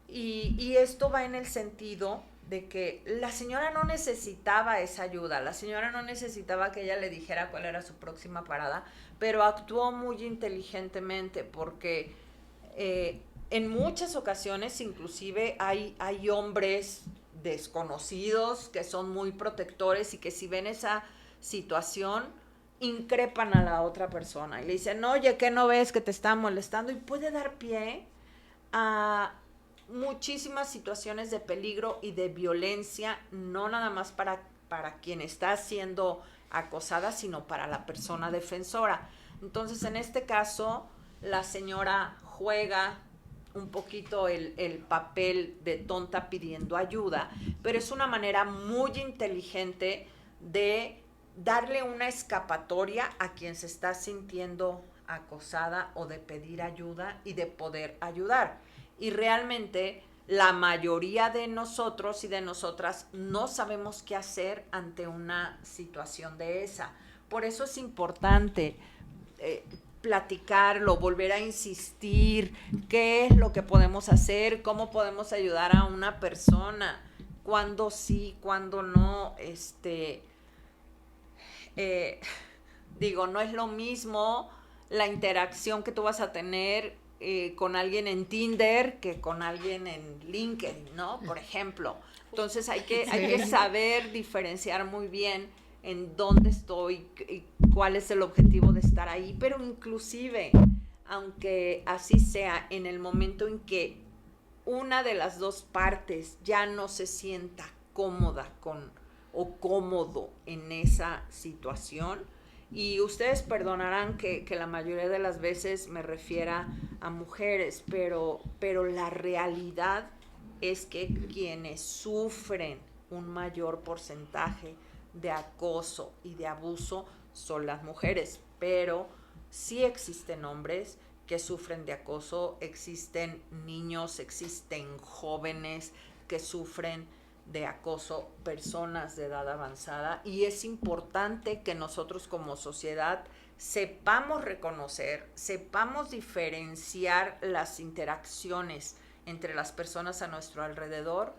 y esto va en el sentido de que la señora no necesitaba esa ayuda, la señora no necesitaba que ella le dijera cuál era su próxima parada, pero actuó muy inteligentemente, porque en muchas ocasiones inclusive hay hombres desconocidos que son muy protectores y que si ven esa situación increpan a la otra persona y le dicen, oye, ¿qué no ves que te está molestando? Y puede dar pie a muchísimas situaciones de peligro y de violencia, no nada más para quien está siendo acosada, sino para la persona defensora. Entonces, en este caso, la señora juega un poquito el papel de tonta pidiendo ayuda, pero es una manera muy inteligente de darle una escapatoria a quien se está sintiendo acosada o de pedir ayuda y de poder ayudar. Y realmente la mayoría de nosotros y de nosotras no sabemos qué hacer ante una situación de esa. Por eso es importante platicarlo, volver a insistir, qué es lo que podemos hacer, cómo podemos ayudar a una persona, cuándo sí, cuándo no. No es lo mismo la interacción que tú vas a tener con alguien en Tinder que con alguien en LinkedIn, ¿no? Por ejemplo. Entonces hay que saber diferenciar muy bien en dónde estoy y cuál es el objetivo de estar ahí, pero inclusive aunque así sea, en el momento en que una de las dos partes ya no se sienta cómoda o cómodo en esa situación, y ustedes perdonarán que la mayoría de las veces me refiera a mujeres, pero la realidad es que quienes sufren un mayor porcentaje de acoso y de abuso son las mujeres, pero sí existen hombres que sufren de acoso, existen niños, existen jóvenes que sufren de acoso, personas de edad avanzada, y es importante que nosotros como sociedad sepamos reconocer, sepamos diferenciar las interacciones entre las personas a nuestro alrededor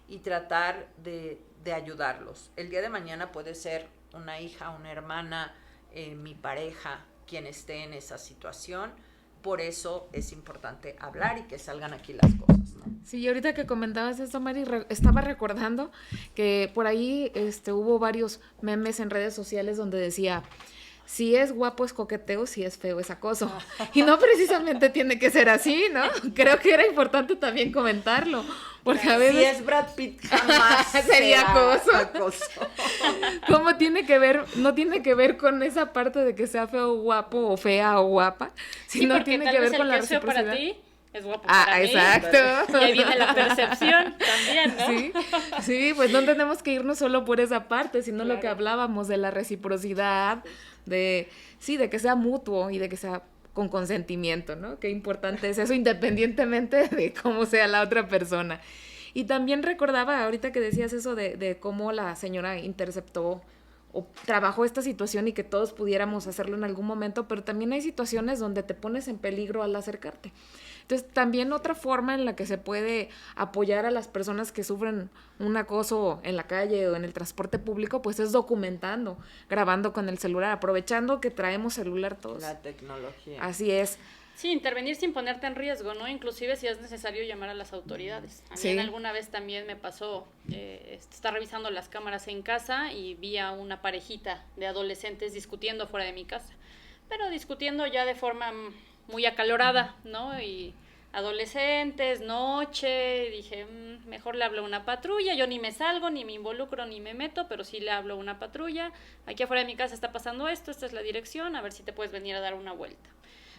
y tratar de ayudarlos. El día de mañana puede ser una hija, una hermana, mi pareja, quien esté en esa situación. Por eso es importante hablar y que salgan aquí las cosas, ¿no? Sí, y ahorita que comentabas esto, Mari, estaba recordando que por ahí hubo varios memes en redes sociales donde decía, si es guapo es coqueteo, si es feo es acoso. Y no precisamente tiene que ser así, ¿no? Creo que era importante también comentarlo, porque a veces... Si es Brad Pitt, jamás sería acoso. ¿Cómo tiene que ver? No tiene que ver con esa parte de que sea feo o guapo, o fea o guapa, sino tiene que ver con la reciprocidad. Para ti es guapo para mí. Exacto. Y ahí viene la percepción también, ¿no? Sí, pues no tenemos que irnos solo por esa parte, sino lo que hablábamos de la reciprocidad, de que sea mutuo y de que sea con consentimiento, ¿no? Qué importante es eso, independientemente de cómo sea la otra persona. Y también recordaba, ahorita que decías eso de cómo la señora interceptó o trabajó esta situación y que todos pudiéramos hacerlo en algún momento, pero también hay situaciones donde te pones en peligro al acercarte. Entonces, también otra forma en la que se puede apoyar a las personas que sufren un acoso en la calle o en el transporte público, pues es documentando, grabando con el celular, aprovechando que traemos celular todos. La tecnología. Así es. Sí, intervenir sin ponerte en riesgo, ¿no? Inclusive si es necesario llamar a las autoridades. A mí alguna vez también me pasó, estar revisando las cámaras en casa y vi a una parejita de adolescentes discutiendo fuera de mi casa, pero discutiendo ya de forma muy acalorada, ¿no? Y adolescentes, noche, dije, mejor le hablo a una patrulla, yo ni me salgo, ni me involucro, ni me meto, pero sí le hablo a una patrulla, aquí afuera de mi casa está pasando esto, esta es la dirección, a ver si te puedes venir a dar una vuelta.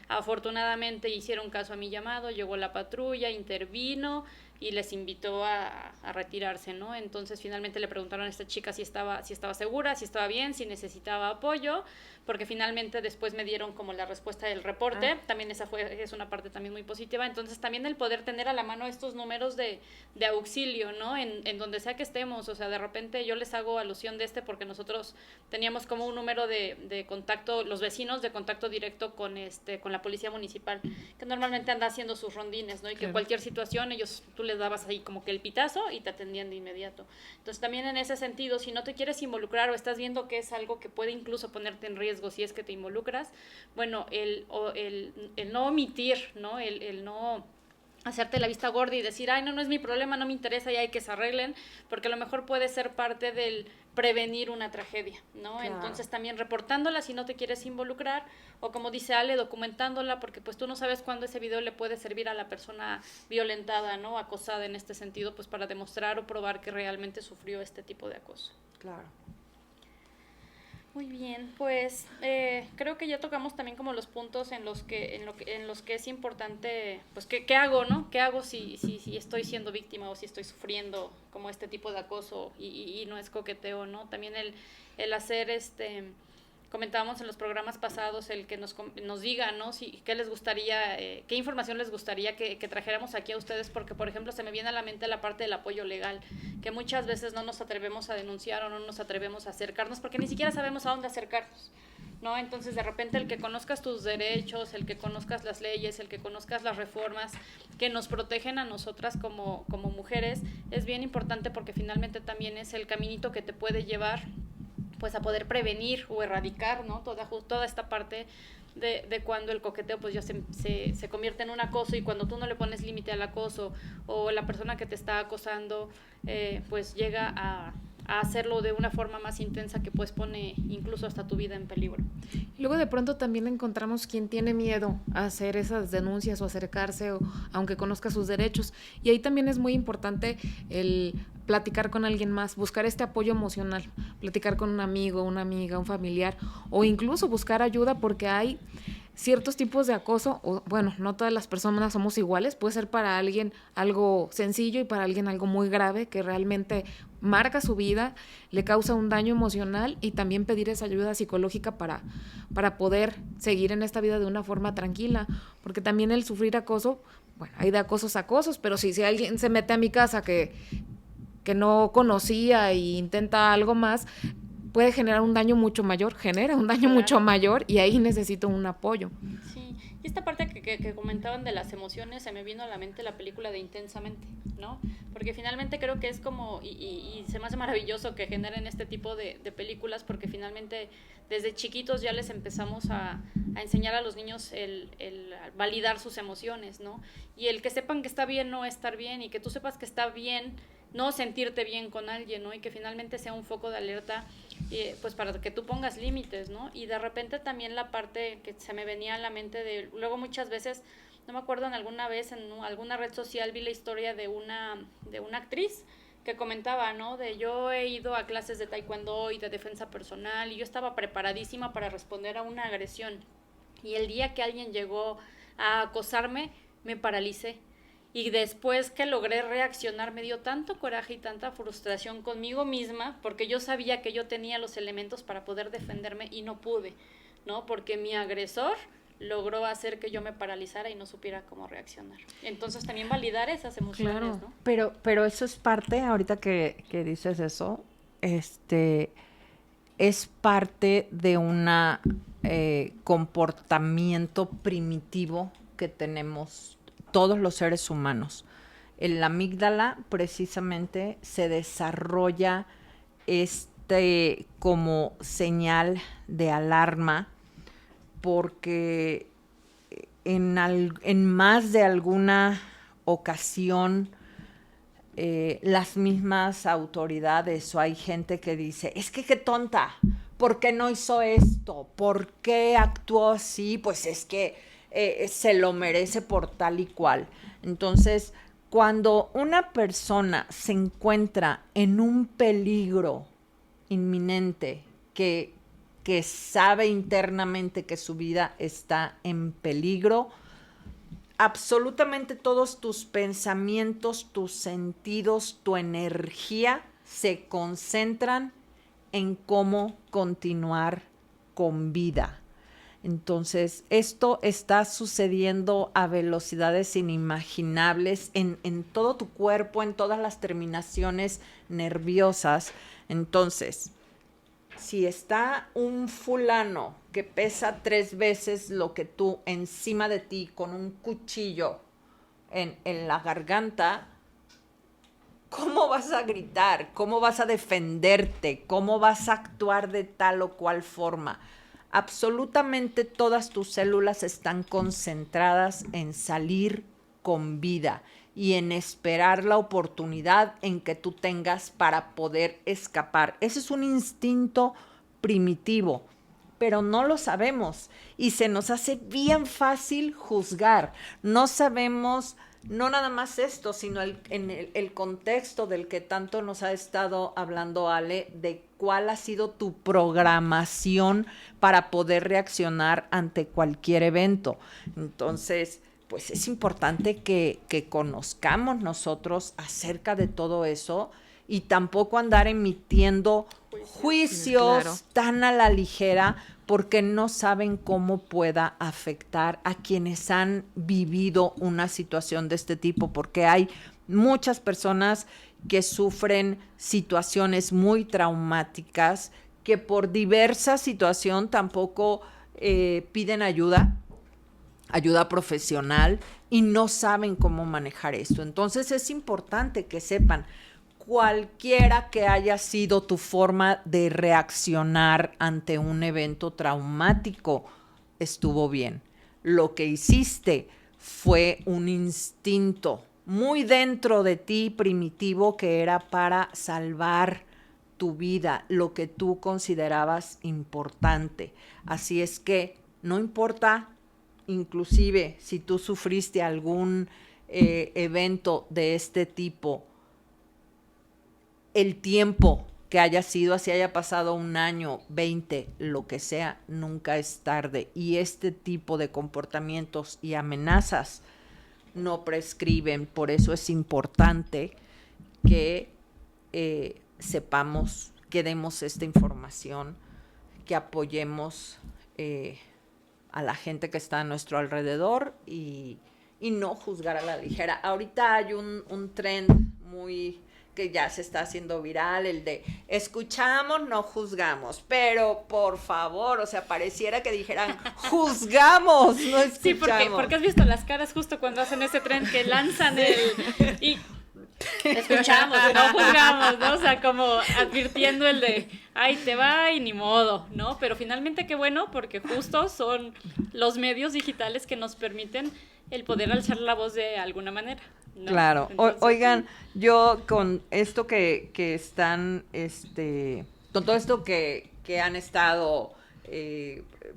Afortunadamente hicieron caso a mi llamado, llegó la patrulla, intervino y les invitó a retirarse, ¿no? Entonces finalmente le preguntaron a esta chica si estaba segura, si estaba bien, si necesitaba apoyo, porque finalmente después me dieron como la respuesta del reporte, también es una parte también muy positiva. Entonces también el poder tener a la mano estos números de auxilio, ¿no? En donde sea que estemos, o sea, de repente yo les hago alusión de porque nosotros teníamos como un número de contacto, los vecinos de contacto directo con la policía municipal, que normalmente anda haciendo sus rondines, ¿no? Y que cualquier situación tú les dabas ahí como que el pitazo y te atendían de inmediato. Entonces también en ese sentido, si no te quieres involucrar o estás viendo que es algo que puede incluso ponerte en riesgo si es que te involucras, bueno, el no omitir, ¿no? El no hacerte la vista gorda y decir, ay, no es mi problema, no me interesa, ya hay que se arreglen, porque a lo mejor puede ser parte del prevenir una tragedia, ¿no? Claro. Entonces también reportándola si no te quieres involucrar, o como dice Ale, documentándola, porque pues tú no sabes cuándo ese video le puede servir a la persona violentada, ¿no? Acosada en este sentido, pues para demostrar o probar que realmente sufrió este tipo de acoso. Claro. Muy bien, pues creo que ya tocamos también como los puntos en los que es importante, pues ¿qué hago, no? ¿Qué hago si estoy siendo víctima o si estoy sufriendo como este tipo de acoso y no es coqueteo, ¿no? También el hacer comentábamos en los programas pasados el que nos digan, ¿no? Qué les gustaría, qué información les gustaría que trajéramos aquí a ustedes, porque por ejemplo se me viene a la mente la parte del apoyo legal, que muchas veces no nos atrevemos a denunciar o no nos atrevemos a acercarnos porque ni siquiera sabemos a dónde acercarnos, ¿no? Entonces de repente el que conozcas tus derechos, el que conozcas las leyes, el que conozcas las reformas que nos protegen a nosotras como mujeres, es bien importante porque finalmente también es el caminito que te puede llevar pues a poder prevenir o erradicar, ¿no? Toda esta parte de cuando el coqueteo pues ya se convierte en un acoso, y cuando tú no le pones límite al acoso o la persona que te está acosando pues llega a hacerlo de una forma más intensa que pues pone incluso hasta tu vida en peligro. Luego de pronto también encontramos quien tiene miedo a hacer esas denuncias o acercarse, aunque conozca sus derechos. Y ahí también es muy importante el platicar con alguien más, buscar este apoyo emocional, platicar con un amigo, una amiga, un familiar, o incluso buscar ayuda, porque hay ciertos tipos de acoso, o bueno, no todas las personas somos iguales, puede ser para alguien algo sencillo y para alguien algo muy grave que realmente marca su vida, le causa un daño emocional, y también pedir esa ayuda psicológica para poder seguir en esta vida de una forma tranquila, porque también el sufrir acoso, bueno, hay de acosos a acosos, pero si alguien se mete a mi casa que no conocía e intenta algo más, puede generar un daño mucho mayor, mucho mayor, y ahí necesito un apoyo. Sí, y esta parte que comentaban de las emociones, se me vino a la mente la película de Intensamente, ¿no? Porque finalmente creo que es como, y se me hace maravilloso que generen este tipo de películas, porque finalmente desde chiquitos ya les empezamos a enseñar a los niños el validar sus emociones, ¿no? Y el que sepan que está bien no estar bien, y que tú sepas que está bien no sentirte bien con alguien, ¿no? Y que finalmente sea un foco de alerta, pues para que tú pongas límites, ¿no? Y de repente también la parte que se me venía a la mente de, luego muchas veces, no me acuerdo, en alguna vez en alguna red social vi la historia de una actriz que comentaba, ¿no? De yo he ido a clases de taekwondo y de defensa personal, y yo estaba preparadísima para responder a una agresión, y el día que alguien llegó a acosarme, me paralicé. Y después que logré reaccionar, me dio tanto coraje y tanta frustración conmigo misma, porque yo sabía que yo tenía los elementos para poder defenderme y no pude, ¿no? Porque mi agresor logró hacer que yo me paralizara y no supiera cómo reaccionar. Entonces también validar esas emociones, Claro. ¿no? Pero eso es parte, ahorita que dices eso, es parte de una comportamiento primitivo que tenemos todos los seres humanos. En la amígdala precisamente se desarrolla como señal de alarma, porque en más de alguna ocasión las mismas autoridades o hay gente que dice, es que qué tonta, ¿por qué no hizo esto? ¿Por qué actuó así? Pues es que se lo merece por tal y cual. Entonces, cuando una persona se encuentra en un peligro inminente, que sabe internamente que su vida está en peligro, absolutamente todos tus pensamientos, tus sentidos, tu energía se concentran en cómo continuar con vida. Entonces, esto está sucediendo a velocidades inimaginables en todo tu cuerpo, en todas las terminaciones nerviosas. Entonces, si está un fulano que pesa 3 veces lo que tú encima de ti con un cuchillo en la garganta, ¿cómo vas a gritar? ¿Cómo vas a defenderte? ¿Cómo vas a actuar de tal o cual forma? Absolutamente todas tus células están concentradas en salir con vida y en esperar la oportunidad en que tú tengas para poder escapar. Ese es un instinto primitivo, pero no lo sabemos y se nos hace bien fácil juzgar. No sabemos, no nada más esto, sino el contexto del que tanto nos ha estado hablando Ale, de cuál ha sido tu programación para poder reaccionar ante cualquier evento. Entonces, pues es importante que conozcamos nosotros acerca de todo eso y tampoco andar emitiendo juicios claro, tan a la ligera, porque no saben cómo pueda afectar a quienes han vivido una situación de este tipo, porque hay muchas personas que sufren situaciones muy traumáticas, que por diversa situación tampoco piden ayuda profesional y no saben cómo manejar esto. Entonces es importante que sepan, cualquiera que haya sido tu forma de reaccionar ante un evento traumático, estuvo bien. Lo que hiciste fue un instinto muy dentro de ti primitivo que era para salvar tu vida, lo que tú considerabas importante. Así es que no importa, inclusive si tú sufriste algún evento de este tipo, el tiempo que haya sido, así haya pasado 1 año, 20, lo que sea, nunca es tarde. Y este tipo de comportamientos y amenazas no prescriben. Por eso es importante que sepamos, que demos esta información, que apoyemos a la gente que está a nuestro alrededor y no juzgar a la ligera. Ahorita hay un trend muy que ya se está haciendo viral, el de escuchamos, no juzgamos, pero por favor, o sea, pareciera que dijeran juzgamos, no escuchamos. Sí, porque has visto las caras justo cuando hacen ese trend que lanzan y escuchamos, no juzgamos, ¿no? O sea, como advirtiendo el de, ay, te va y ni modo, ¿no? Pero finalmente qué bueno, porque justo son los medios digitales que nos permiten el poder alzar la voz de alguna manera, ¿no? Claro. Entonces, oigan, yo con esto que están, con todo esto que han estado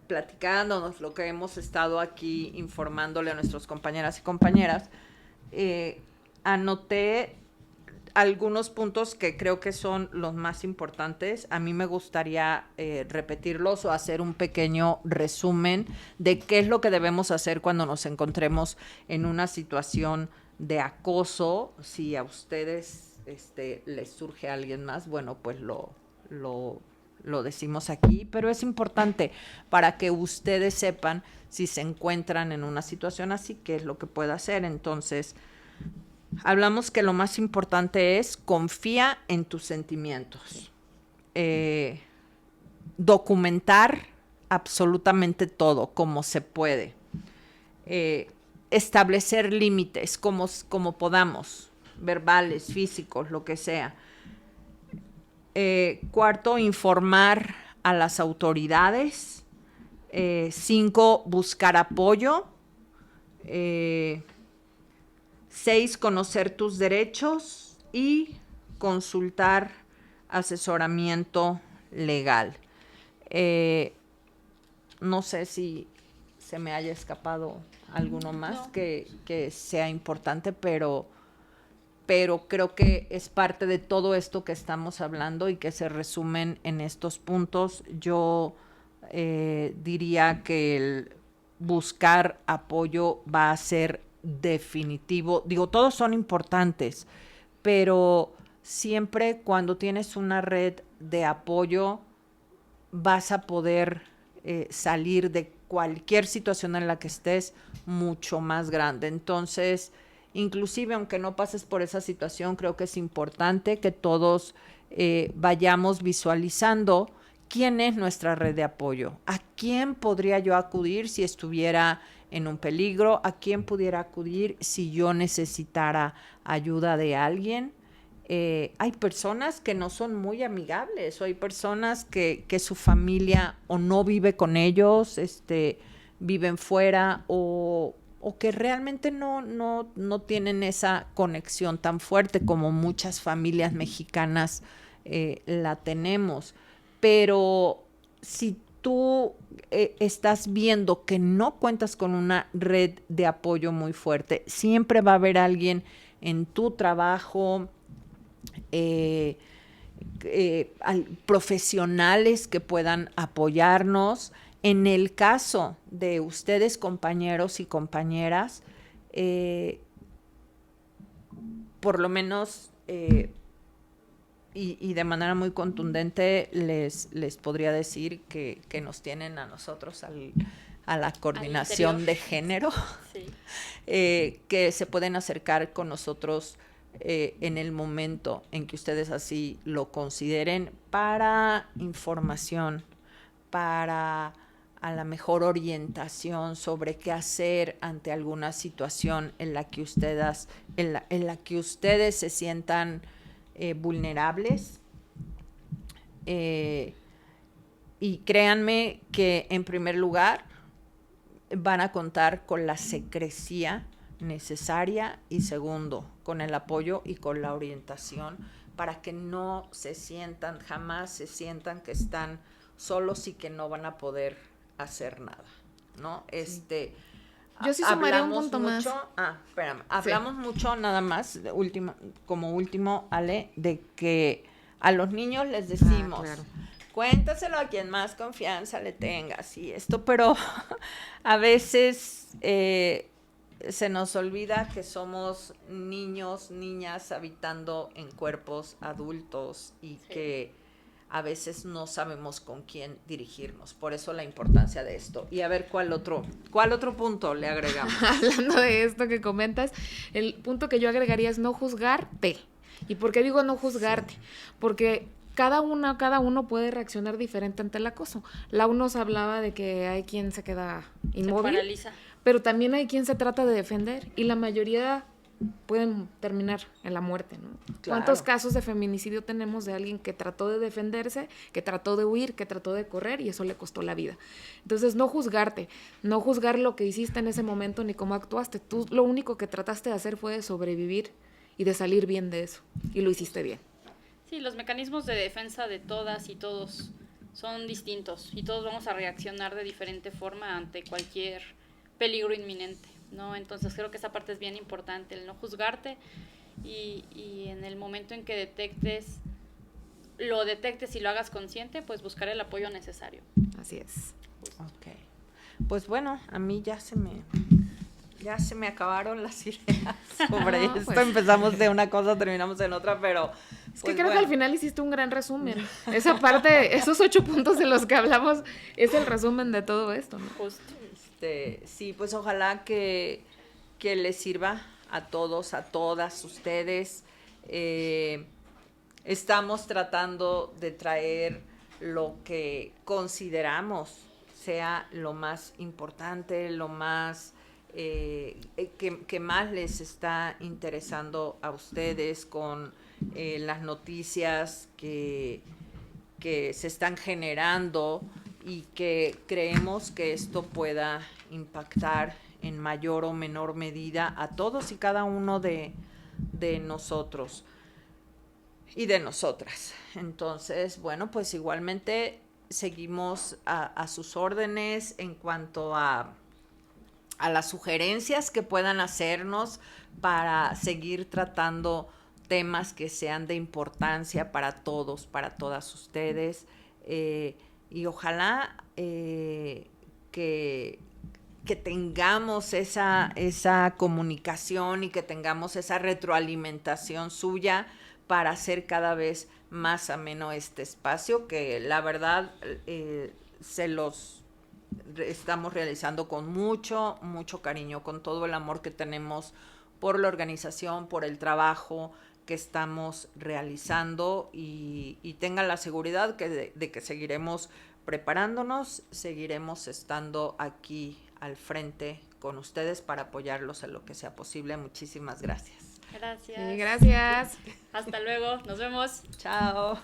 platicándonos, lo que hemos estado aquí informándole a nuestros compañeras y compañeras, anoté algunos puntos que creo que son los más importantes. A mí me gustaría repetirlos o hacer un pequeño resumen de qué es lo que debemos hacer cuando nos encontremos en una situación de acoso. Si a ustedes les surge a alguien más, bueno, pues lo decimos aquí, pero es importante para que ustedes sepan si se encuentran en una situación así, qué es lo que puede hacer. Entonces, hablamos que lo más importante es confía en tus sentimientos. Documentar absolutamente todo, como se puede. Establecer límites como podamos, verbales, físicos, lo que sea. 4, informar a las autoridades. 5, buscar apoyo. 6, conocer tus derechos y consultar asesoramiento legal. No sé si se me haya escapado alguno más que sea importante, pero creo que es parte de todo esto que estamos hablando y que se resumen en estos puntos. Yo diría que el buscar apoyo va a ser definitivo. Digo, todos son importantes, pero siempre cuando tienes una red de apoyo vas a poder salir de cualquier situación en la que estés mucho más grande. Entonces, inclusive aunque no pases por esa situación, creo que es importante que todos vayamos visualizando quién es nuestra red de apoyo, a quién podría yo acudir si estuviera en un peligro, a quién pudiera acudir si yo necesitara ayuda de alguien. Hay personas que no son muy amigables, o hay personas que su familia o no vive con ellos, viven fuera, o que realmente no tienen esa conexión tan fuerte como muchas familias mexicanas la tenemos. Pero si tú estás viendo que no cuentas con una red de apoyo muy fuerte, siempre va a haber alguien en tu trabajo, profesionales que puedan apoyarnos. En el caso de ustedes, compañeros y compañeras, por lo menos y de manera muy contundente les podría decir que nos tienen a nosotros a la coordinación de género, sí. Que se pueden acercar con nosotros en el momento en que ustedes así lo consideren, para información, para a la mejor orientación sobre qué hacer ante alguna situación en la que ustedes se sientan vulnerables. Y créanme que en primer lugar van a contar con la secrecía necesaria, y segundo, con el apoyo y con la orientación para que no se sientan, jamás se sientan que están solos y que no van a poder hacer nada, ¿no? Yo sí sumaría un punto más. Hablamos mucho nada más, como último, Ale, de que a los niños les decimos, claro. Cuéntaselo a quien más confianza le tengas y esto, pero a veces se nos olvida que somos niños, niñas habitando en cuerpos adultos y que a veces no sabemos con quién dirigirnos. Por eso la importancia de esto. Y a ver, ¿cuál otro punto le agregamos? Hablando de esto que comentas, el punto que yo agregaría es no juzgarte. ¿Y por qué digo no juzgarte? Porque cada uno puede reaccionar diferente ante el acoso. Lau nos hablaba de que hay quien se queda inmóvil. Se paraliza. Pero también hay quien se trata de defender y la mayoría pueden terminar en la muerte, ¿no? Claro. ¿Cuántos casos de feminicidio tenemos de alguien que trató de defenderse, que trató de huir, que trató de correr y eso le costó la vida? Entonces, no juzgarte, no juzgar lo que hiciste en ese momento ni cómo actuaste. Tú lo único que trataste de hacer fue de sobrevivir y de salir bien de eso y lo hiciste bien. Sí, los mecanismos de defensa de todas y todos son distintos y todos vamos a reaccionar de diferente forma ante cualquier peligro inminente, ¿no? Entonces creo que esa parte es bien importante, el no juzgarte y en el momento en que lo detectes y lo hagas consciente, pues buscar el apoyo necesario. Así es. Ok. Pues bueno, a mí ya se me acabaron las ideas sobre esto. Pues. Empezamos de una cosa, terminamos en otra, pero... Es que creo que al final hiciste un gran resumen. Esa parte, esos 8 puntos de los que hablamos, es el resumen de todo esto, ¿no? Justo. Sí, pues ojalá que les sirva a todos, a todas ustedes. Estamos tratando de traer lo que consideramos sea lo más importante, lo más que más les está interesando a ustedes con las noticias que se están generando y que creemos que esto pueda impactar en mayor o menor medida a todos y cada uno de nosotros y de nosotras. Entonces, bueno, pues igualmente seguimos a sus órdenes en cuanto a las sugerencias que puedan hacernos para seguir tratando temas que sean de importancia para todos, para todas ustedes. Y ojalá que tengamos esa comunicación y que tengamos esa retroalimentación suya para hacer cada vez más ameno este espacio, que la verdad se los estamos realizando con mucho, mucho cariño, con todo el amor que tenemos por la organización, por el trabajo que estamos realizando y tengan la seguridad de que seguiremos preparándonos, seguiremos estando aquí al frente con ustedes para apoyarlos en lo que sea posible. Muchísimas gracias. Gracias. Sí, gracias. Hasta luego. Nos vemos. Chao.